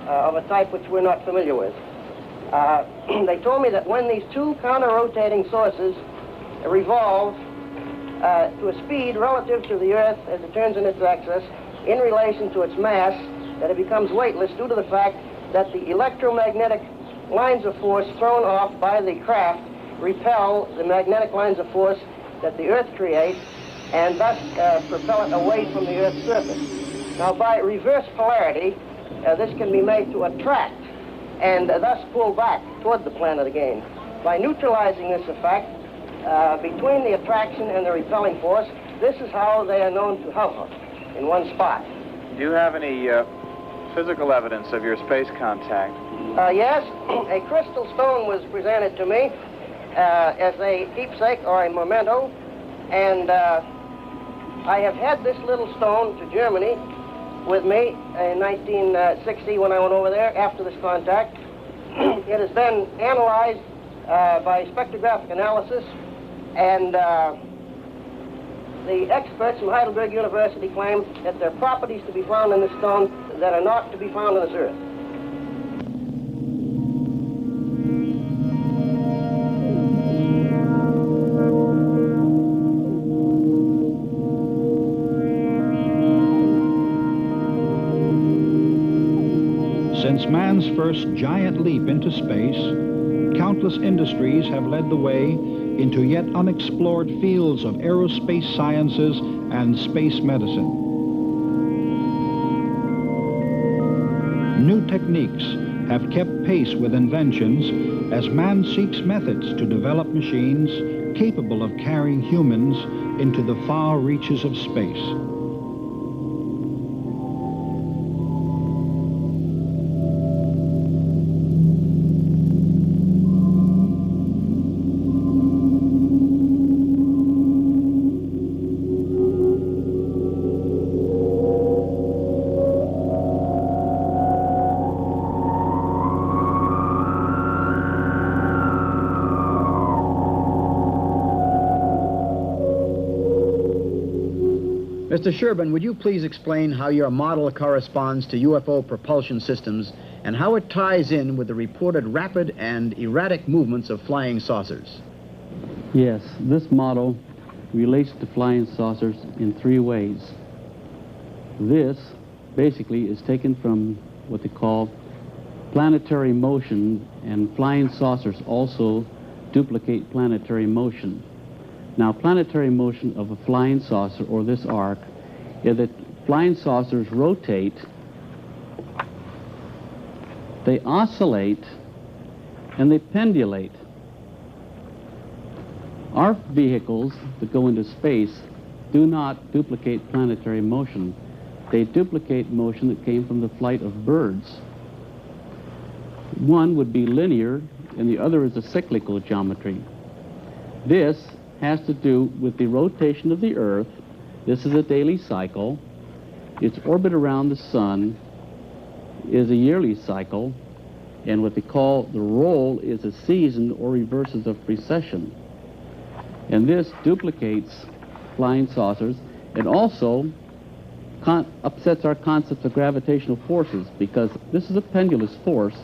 of a type which we're not familiar with. They told me that when these two counter-rotating sources revolve to a speed relative to the Earth as it turns in its axis, in relation to its mass, that it becomes weightless due to the fact that the electromagnetic lines of force thrown off by the craft repel the magnetic lines of force that the Earth creates, and thus propel it away from the Earth's surface. Now, by reverse polarity, this can be made to attract and thus pull back toward the planet again. By neutralizing this effect between the attraction and the repelling force, this is how they are known to hover in one spot. Do you have any physical evidence of your space contact? Yes, a crystal stone was presented to me as a keepsake or a memento, and I have had this little stone to Germany with me in 1960 when I went over there after this contact. It has been analyzed by spectrographic analysis, and the experts from Heidelberg University claim that there are properties to be found in this stone that are not to be found in this earth. Since man's first giant leap into space, countless industries have led the way into yet unexplored fields of aerospace sciences and space medicine. New techniques have kept pace with inventions as man seeks methods to develop machines capable of carrying humans into the far reaches of space. Mr. Sherbin, would you please explain how your model corresponds to UFO propulsion systems and how it ties in with the reported rapid and erratic movements of flying saucers? Yes, this model relates to flying saucers in three ways. This basically is taken from what they call planetary motion, and flying saucers also duplicate planetary motion. Now, planetary motion of a flying saucer, or this arc, is that flying saucers rotate, they oscillate, and they pendulate. Our vehicles that go into space do not duplicate planetary motion. They duplicate motion that came from the flight of birds. One would be linear, and the other is a cyclical geometry. This has to do with the rotation of the Earth. This is a daily cycle. Its orbit around the sun is a yearly cycle, and what they call the roll is a season or reverses of precession. And this duplicates flying saucers and also upsets our concepts of gravitational forces, because this is a pendulous force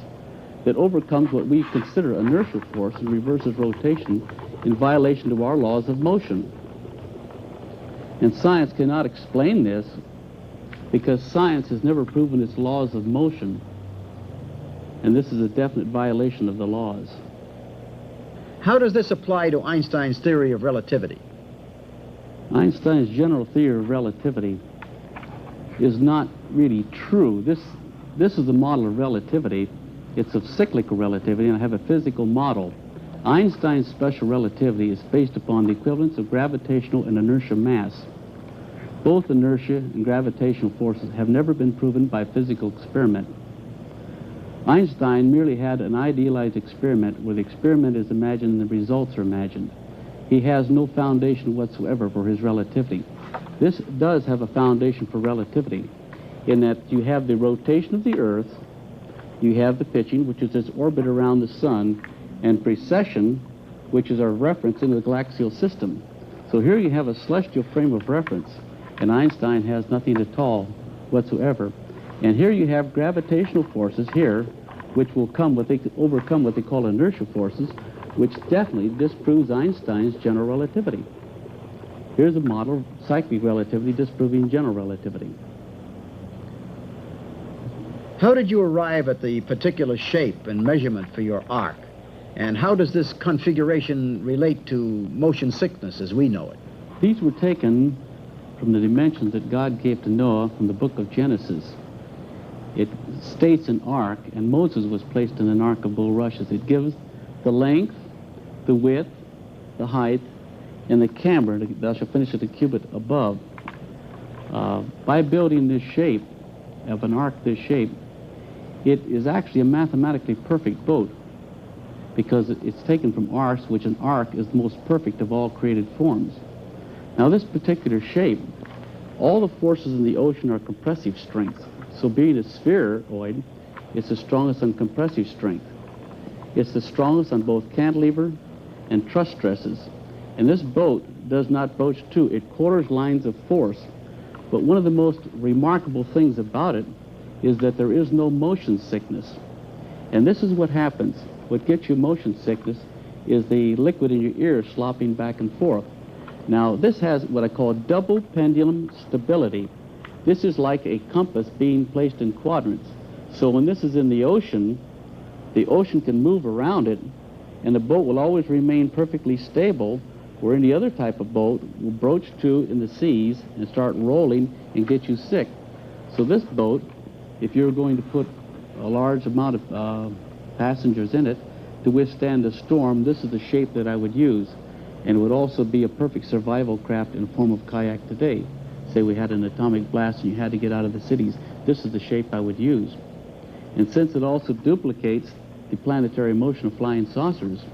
that overcomes what we consider inertial force and reverses rotation in violation of our laws of motion. And science cannot explain this because science has never proven its laws of motion, and this is a definite violation of the laws. How does this apply to Einstein's theory of relativity? Einstein's general theory of relativity is not really true. This is the model of relativity. It's of cyclical relativity, and I have a physical model. Einstein's special relativity is based upon the equivalence of gravitational and inertia mass. Both inertia and gravitational forces have never been proven by physical experiment. Einstein merely had an idealized experiment where the experiment is imagined and the results are imagined. He has no foundation whatsoever for his relativity. This does have a foundation for relativity in that you have the rotation of the Earth, you have the pitching, which is its orbit around the sun, and precession, which is our reference in the galactical system. So here you have a celestial frame of reference, and Einstein has nothing at all whatsoever. And here you have gravitational forces here, which will overcome what they call inertial forces, which definitely disproves Einstein's general relativity. Here's a model of cyclic relativity disproving general relativity. How did you arrive at the particular shape and measurement for your arc? And how does this configuration relate to motion sickness as we know it? These were taken from the dimensions that God gave to Noah from the book of Genesis. It states an arc, and Moses was placed in an ark of bulrushes. It gives the length, the width, the height, and the camber. Thou shalt finish at a cubit above. By building this shape of an arc, this shape, it is actually a mathematically perfect boat, because it's taken from arcs, which an arc is the most perfect of all created forms. Now, this particular shape, all the forces in the ocean are compressive strength. So being a spheroid, it's the strongest on compressive strength. It's the strongest on both cantilever and truss stresses. And this boat does not broach to. It quarters lines of force. But one of the most remarkable things about it is that there is no motion sickness. And this is what happens. What gets you motion sickness is the liquid in your ear slopping back and forth. Now, this has what I call double pendulum stability. This is like a compass being placed in quadrants. So when this is in the ocean can move around it, and the boat will always remain perfectly stable, where any other type of boat will broach to in the seas and start rolling and get you sick. So this boat, if you're going to put a large amount of passengers in it to withstand a storm, this is the shape that I would use. And it would also be a perfect survival craft in the form of kayak today. Say we had an atomic blast and you had to get out of the cities, this is the shape I would use. And since it also duplicates the planetary motion of flying saucers,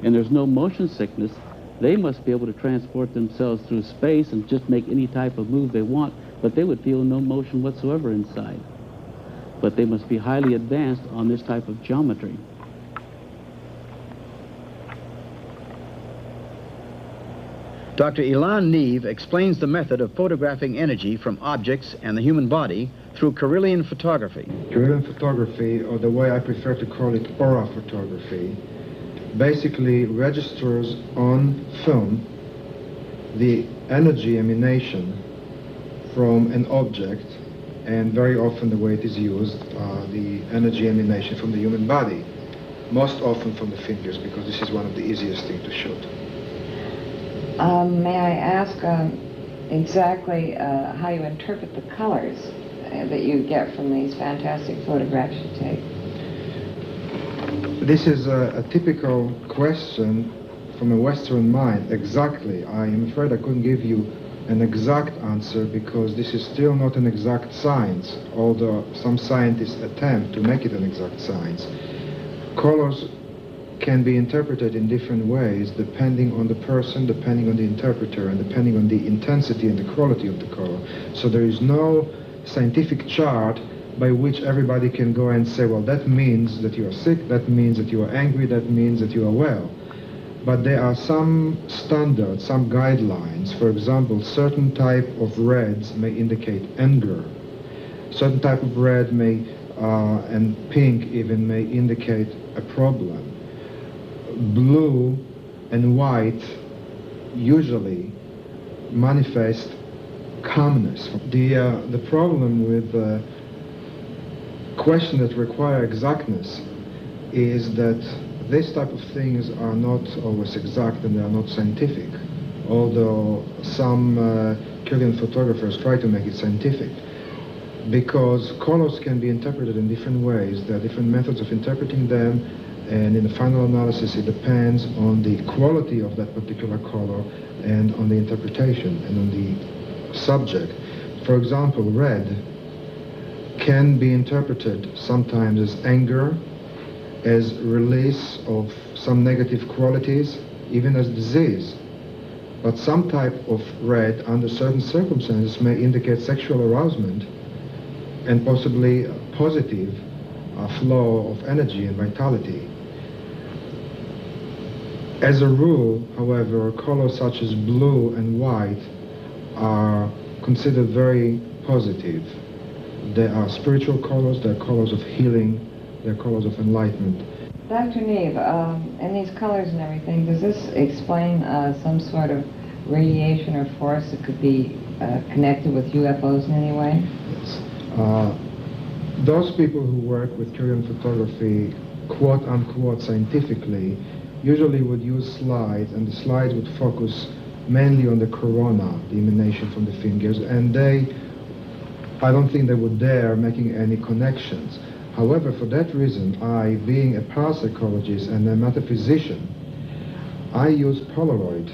and there's no motion sickness, they must be able to transport themselves through space and just make any type of move they want, but they would feel no motion whatsoever inside. But they must be highly advanced on this type of geometry. Dr. Ilan Neve explains the method of photographing energy from objects and the human body through Carillion photography. Carillion photography, or the way I prefer to call it aura photography, basically registers on film the energy emanation from an object, and very often the way it is used, the energy emanation from the human body, most often from the fingers, because this is one of the easiest things to shoot. May I ask exactly how you interpret the colors that you get from these fantastic photographs you take? This is a typical question from a Western mind. Exactly. I am afraid I couldn't give you an exact answer because this is still not an exact science, although some scientists attempt to make it an exact science. Colors can be interpreted in different ways depending on the person, depending on the interpreter, and depending on the intensity and the quality of the color. So there is no scientific chart by which everybody can go and say, well, that means that you are sick, that means that you are angry, that means that you are well. But there are some standards, some guidelines. For example, certain type of reds may indicate anger. Certain type of red may, and pink even, may indicate a problem. Blue and white usually manifest calmness. The problem with questions that require exactness is that this type of things are not always exact and they are not scientific, although some Carillion photographers try to make it scientific, because colors can be interpreted in different ways. There are different methods of interpreting them, and in the final analysis it depends on the quality of that particular color and on the interpretation and on the subject. For example, red can be interpreted sometimes as anger, as release of some negative qualities, even as disease. But some type of red, under certain circumstances, may indicate sexual arousement and possibly a positive flow of energy and vitality. As a rule, however, colors such as blue and white are considered very positive. They are spiritual colors, they're colors of healing, they're colors of enlightenment. Dr. Neve, and these colors and everything, does this explain some sort of radiation or force that could be connected with UFOs in any way? Yes. Those people who work with Carillion photography, quote-unquote scientifically, usually would use slides, and the slides would focus mainly on the corona, the emanation from the fingers, and I don't think they would dare making any connections. However, for that reason, I, being a parapsychologist and a metaphysician, I use Polaroid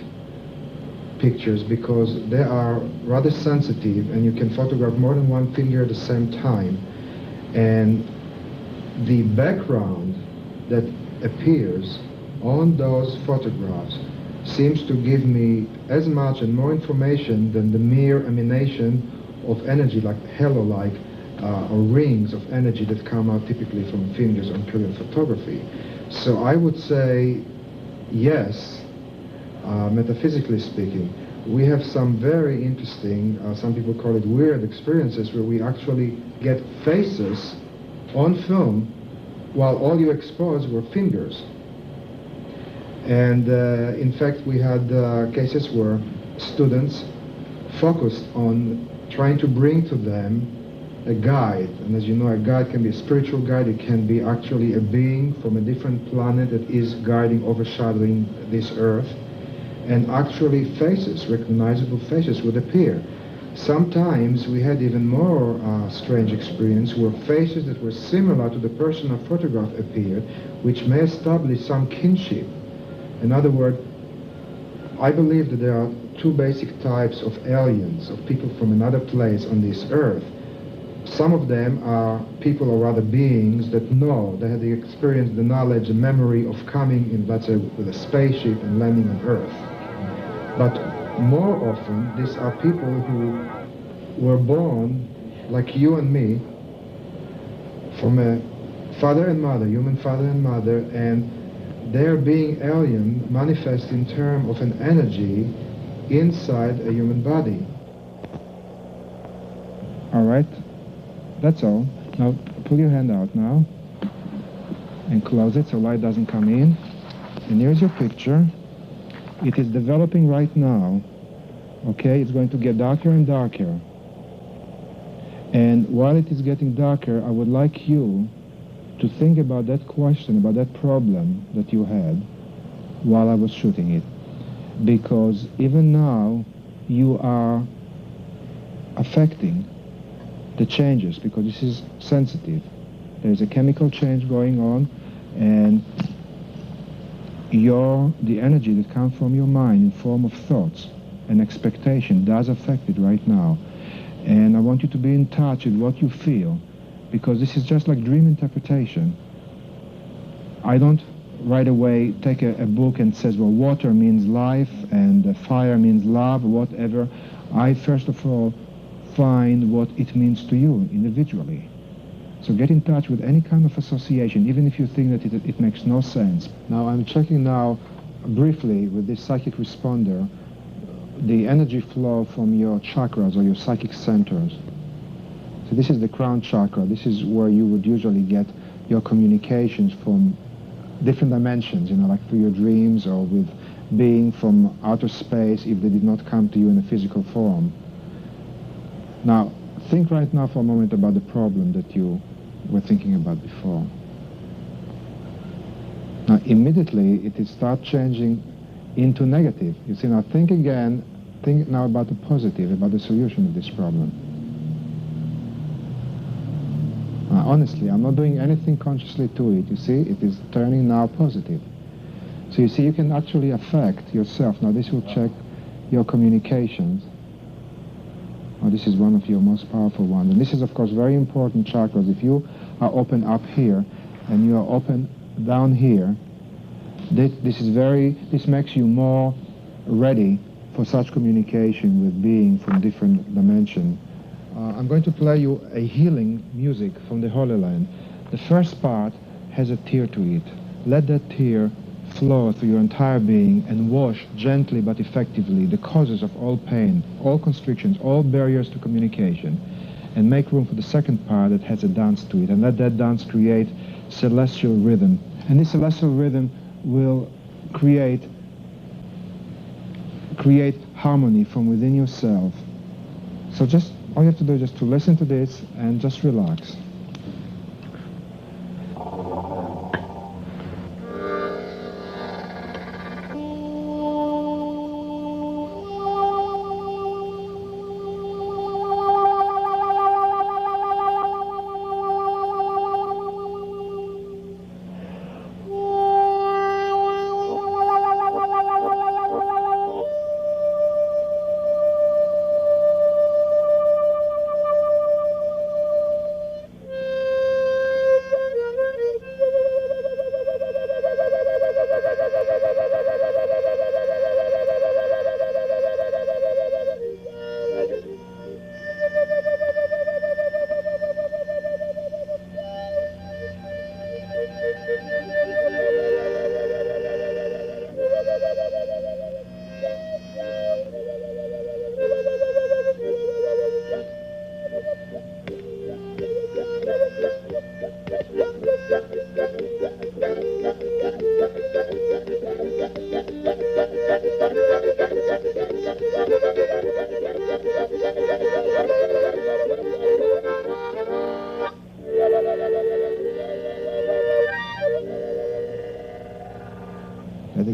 pictures because they are rather sensitive and you can photograph more than one finger at the same time. And the background that appears on those photographs seems to give me as much and more information than the mere emanation of energy, like halo-like or rings of energy that come out typically from fingers on Carillion photography. So I would say yes, metaphysically speaking. We have some very interesting, some people call it weird experiences, where we actually get faces on film while all you exposed were fingers. And in fact, we had cases where students focused on trying to bring to them a guide. And as you know, a guide can be a spiritual guide. It can be actually a being from a different planet that is guiding, overshadowing this earth. And actually faces, recognizable faces, would appear. Sometimes we had even more strange experience where faces that were similar to the person I photographed appeared, which may establish some kinship. In other words, I believe that there are two basic types of aliens, of people from another place on this earth. Some of them are people, or rather beings, that know, they had the experience, the knowledge, the memory of coming in, let's say, with a spaceship and landing on Earth. But more often, these are people who were born, like you and me, from a father and mother, human father and mother, and their being alien manifests in terms of an energy inside a human body. All right, that's all. Now, pull your hand out now and close it so light doesn't come in. And here's your picture. It is developing right now, okay? It's going to get darker and darker. And while it is getting darker, I would like you to think about that question, about that problem that you had while I was shooting it. Because even now, you are affecting the changes, because this is sensitive. There's a chemical change going on, and the energy that comes from your mind in form of thoughts and expectation does affect it right now. And I want you to be in touch with what you feel, because this is just like dream interpretation. I don't right away take a book and says, well, water means life and fire means love, whatever. I first of all find what it means to you individually. So get in touch with any kind of association, even if you think that it makes no sense. Now I'm checking now briefly with this psychic responder the energy flow from your chakras or your psychic centers. So this is the crown chakra. This is where you would usually get your communications from different dimensions, like through your dreams or with being from outer space if they did not come to you in a physical form. Now, think right now for a moment about the problem that you were thinking about before. Now, immediately, it will start changing into negative. You see, now think again, think now about the positive, about the solution of this problem. Honestly, I'm not doing anything consciously to it. You see, it is turning now positive. So you see, you can actually affect yourself. Now, this will check your communications. Oh, this is one of your most powerful ones. And this is, of course, very important chakras. If you are open up here and you are open down here, this makes you more ready for such communication with being from different dimensions. I'm going to play you a healing music from the Holy Land. The first part has a tear to it. Let that tear flow through your entire being and wash gently but effectively the causes of all pain, all constrictions, all barriers to communication, and make room for the second part that has a dance to it, and let that dance create celestial rhythm. And this celestial rhythm will create harmony from within yourself. So just all you have to do is just to listen to this and just relax.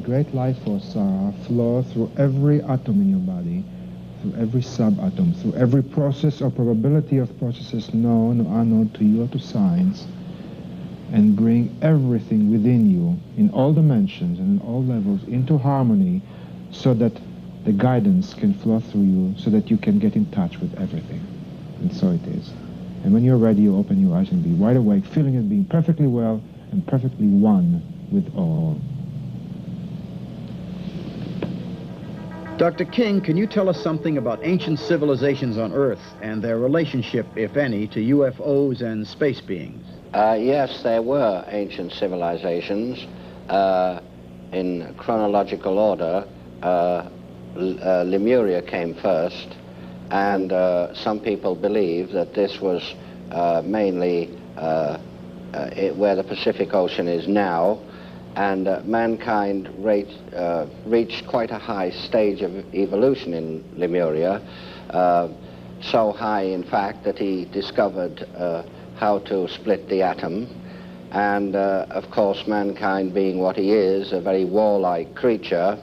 great life force are flow through every atom in your body, through every subatom, through every process or probability of processes known or unknown to you or to science, and bring everything within you in all dimensions and in all levels into harmony so that the guidance can flow through you so that you can get in touch with everything. And so it is. And when you're ready, you open your eyes and be wide awake, feeling it being perfectly well and perfectly one with all. Dr. King, can you tell us something about ancient civilizations on Earth and their relationship, if any, to UFOs and space beings? Yes, there were ancient civilizations. In chronological order, Lemuria came first, and some people believe that this was mainly where the Pacific Ocean is now, and mankind reached quite a high stage of evolution in Lemuria, so high, in fact, that he discovered how to split the atom. And, of course, mankind being what he is, a very warlike creature,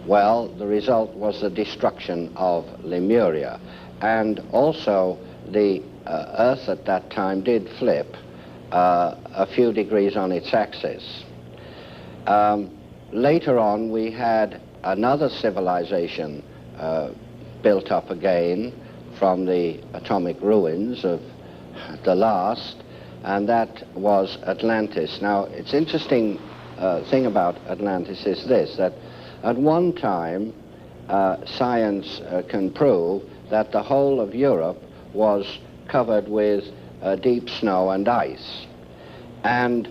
well, the result was the destruction of Lemuria. And also, the Earth at that time did flip a few degrees on its axis. Later on, we had another civilization built up again from the atomic ruins of the last, and that was Atlantis. Now, it's interesting thing about Atlantis is this, that at one time, science can prove that the whole of Europe was covered with deep snow and ice. And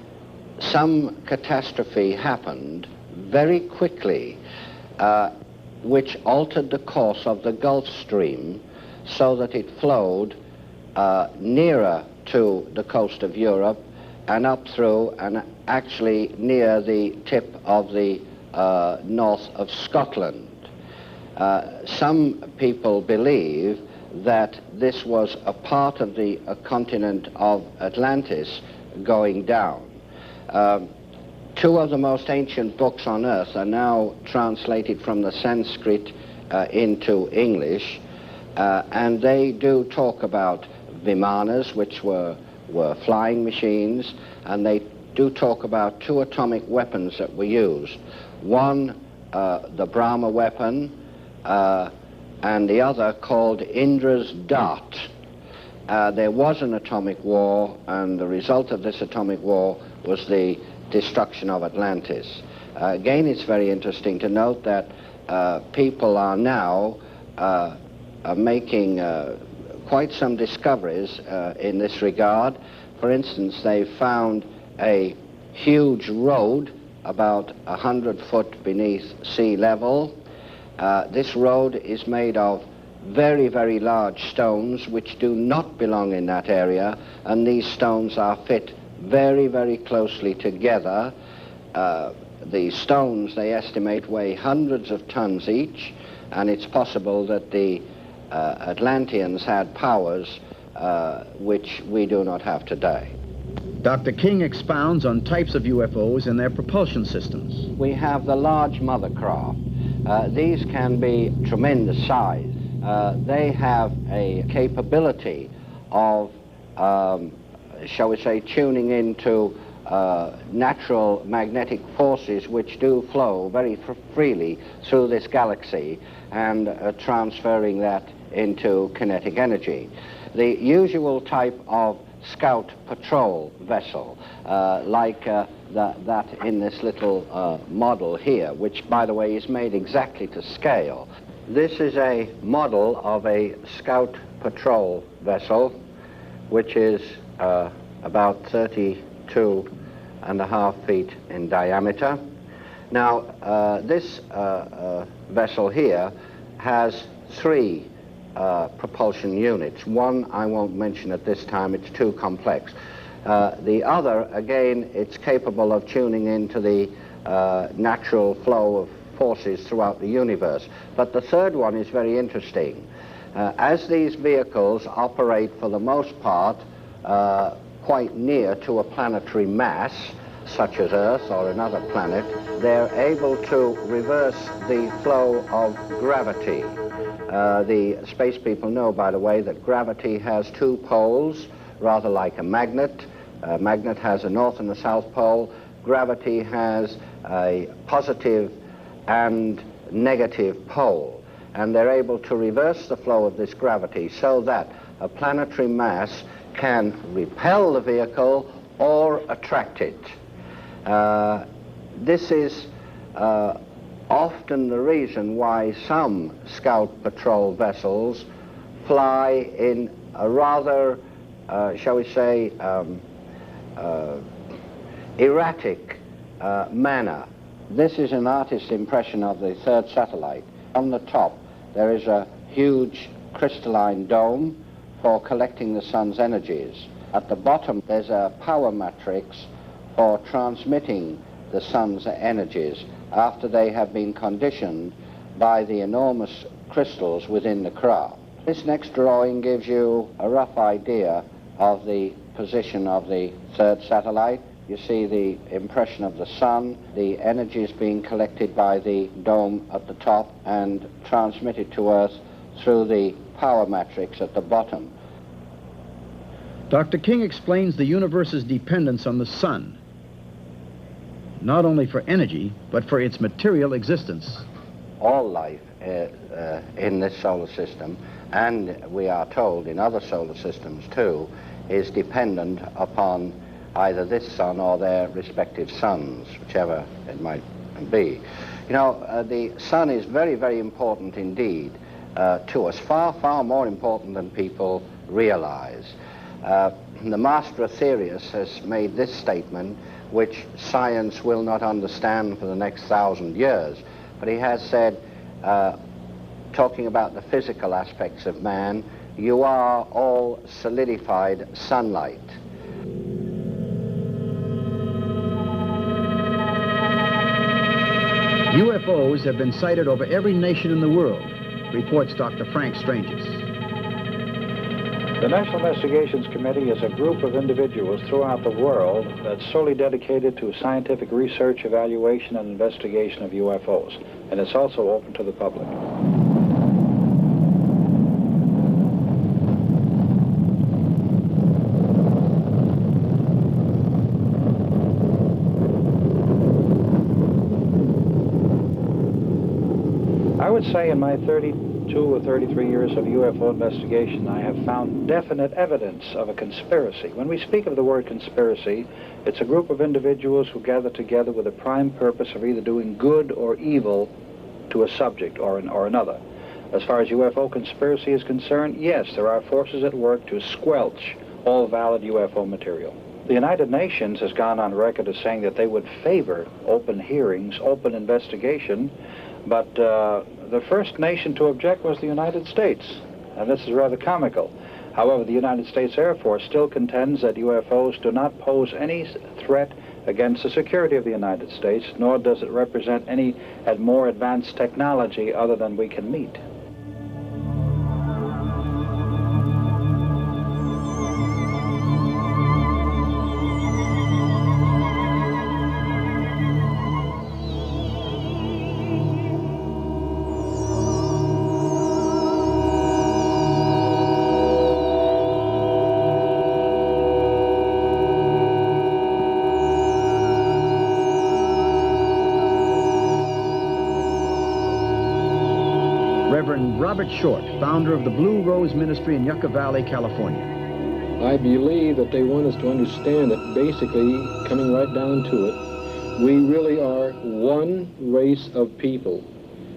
some catastrophe happened very quickly, which altered the course of the Gulf Stream so that it flowed nearer to the coast of Europe and up through and actually near the tip of the north of Scotland. Some people believe that this was a part of the continent of Atlantis going down. Two of the most ancient books on Earth are now translated from the Sanskrit into English, and they do talk about Vimanas, which were flying machines, and they do talk about two atomic weapons that were used. One, the Brahma weapon, and the other called Indra's dart. There was an atomic war, and the result of this atomic war was the destruction of Atlantis. Again, it's very interesting to note that people are now making quite some discoveries in this regard. For instance, they found a huge road about 100 foot beneath sea level. This road is made of very, very large stones which do not belong in that area, and these stones are fit very, very closely together. The stones, they estimate, weigh hundreds of tons each, and it's possible that the Atlanteans had powers which we do not have today. Dr. King expounds on types of UFOs and their propulsion systems. We have the large mother craft. These can be tremendous size. They have a capability of, shall we say, tuning into natural magnetic forces which do flow very freely through this galaxy and transferring that into kinetic energy. The usual type of scout patrol vessel, like that in this little model here, which, by the way, is made exactly to scale. This is a model of a scout patrol vessel, which is about 32.5 feet in diameter. Now, this vessel here has three propulsion units. One I won't mention at this time, it's too complex. The other, again, it's capable of tuning into the natural flow of forces throughout the universe. But the third one is very interesting. As these vehicles operate for the most part quite near to a planetary mass, such as Earth or another planet, they're able to reverse the flow of gravity. The space people know, by the way, that gravity has two poles, rather like a magnet. A magnet has a north and a south pole. Gravity has a positive and negative pole, and they're able to reverse the flow of this gravity so that a planetary mass can repel the vehicle or attract it. This is often the reason why some scout patrol vessels fly in a rather, shall we say, erratic manner. This is an artist's impression of the third satellite. On the top there is a huge crystalline dome for collecting the sun's energies. At the bottom there's a power matrix for transmitting the sun's energies after they have been conditioned by the enormous crystals within the craft. This next drawing gives you a rough idea of the position of the third satellite. You see the impression of the sun, the energy is being collected by the dome at the top and transmitted to Earth through the power matrix at the bottom. Dr. King explains the universe's dependence on the sun, not only for energy, but for its material existence. All life in this solar system, and we are told in other solar systems too, is dependent upon either this sun or their respective suns, whichever it might be. You know, the sun is very, very important indeed to us, far, far more important than people realize. The master Aetherius has made this statement, which science will not understand for the next 1,000 years, but he has said, talking about the physical aspects of man, you are all solidified sunlight. UFOs have been sighted over every nation in the world, reports Dr. Frank Stranges. The National Investigations Committee is a group of individuals throughout the world that's solely dedicated to scientific research, evaluation, and investigation of UFOs, and it's also open to the public. I would say in my 32 or 33 years of UFO investigation, I have found definite evidence of a conspiracy. When we speak of the word conspiracy, it's a group of individuals who gather together with a prime purpose of either doing good or evil to a subject or another. As far as UFO conspiracy is concerned, yes, there are forces at work to squelch all valid UFO material. The United Nations has gone on record as saying that they would favor open hearings, open investigation, but the first nation to object was the United States, and this is rather comical. However, the United States Air Force still contends that UFOs do not pose any threat against the security of the United States, nor does it represent any more advanced technology other than we can meet. Reverend Robert Short, founder of the Blue Rose Ministry in Yucca Valley, California. I believe that they want us to understand that basically, coming right down to it, we really are one race of people,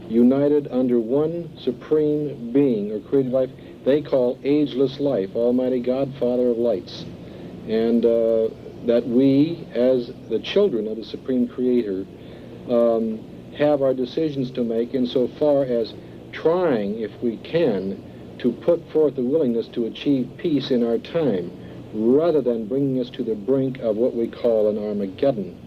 united under one supreme being or created life they call ageless life, Almighty God, Father of lights. And that we, as the children of the Supreme Creator, have our decisions to make insofar as trying, if we can, to put forth the willingness to achieve peace in our time, rather than bringing us to the brink of what we call an Armageddon.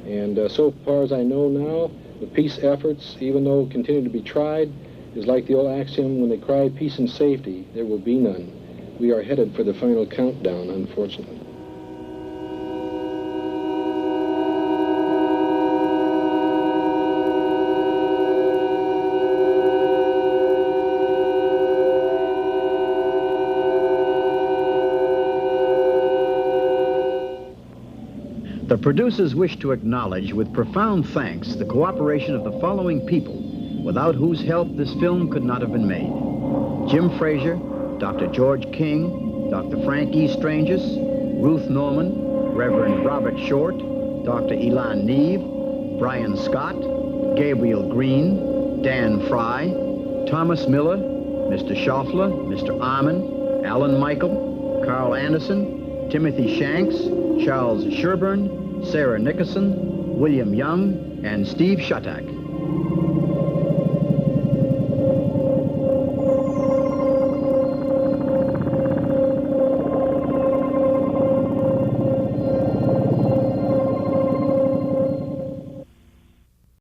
And so far as I know now, the peace efforts, even though continue to be tried, is like the old axiom, when they cry peace and safety, there will be none. We are headed for the final countdown, unfortunately. The producers wish to acknowledge with profound thanks the cooperation of the following people, without whose help this film could not have been made. Jim Frazier, Dr. George King, Dr. Frank E. Stranges, Ruth Norman, Reverend Robert Short, Dr. Elan Neve, Brian Scott, Gabriel Green, Dan Fry, Thomas Miller, Mr. Schaufler, Mr. Armin, Alan Michael, Carl Anderson, Timothy Shanks, Charles Sherburne, Sarah Nickerson, William Young, and Steve Shutak.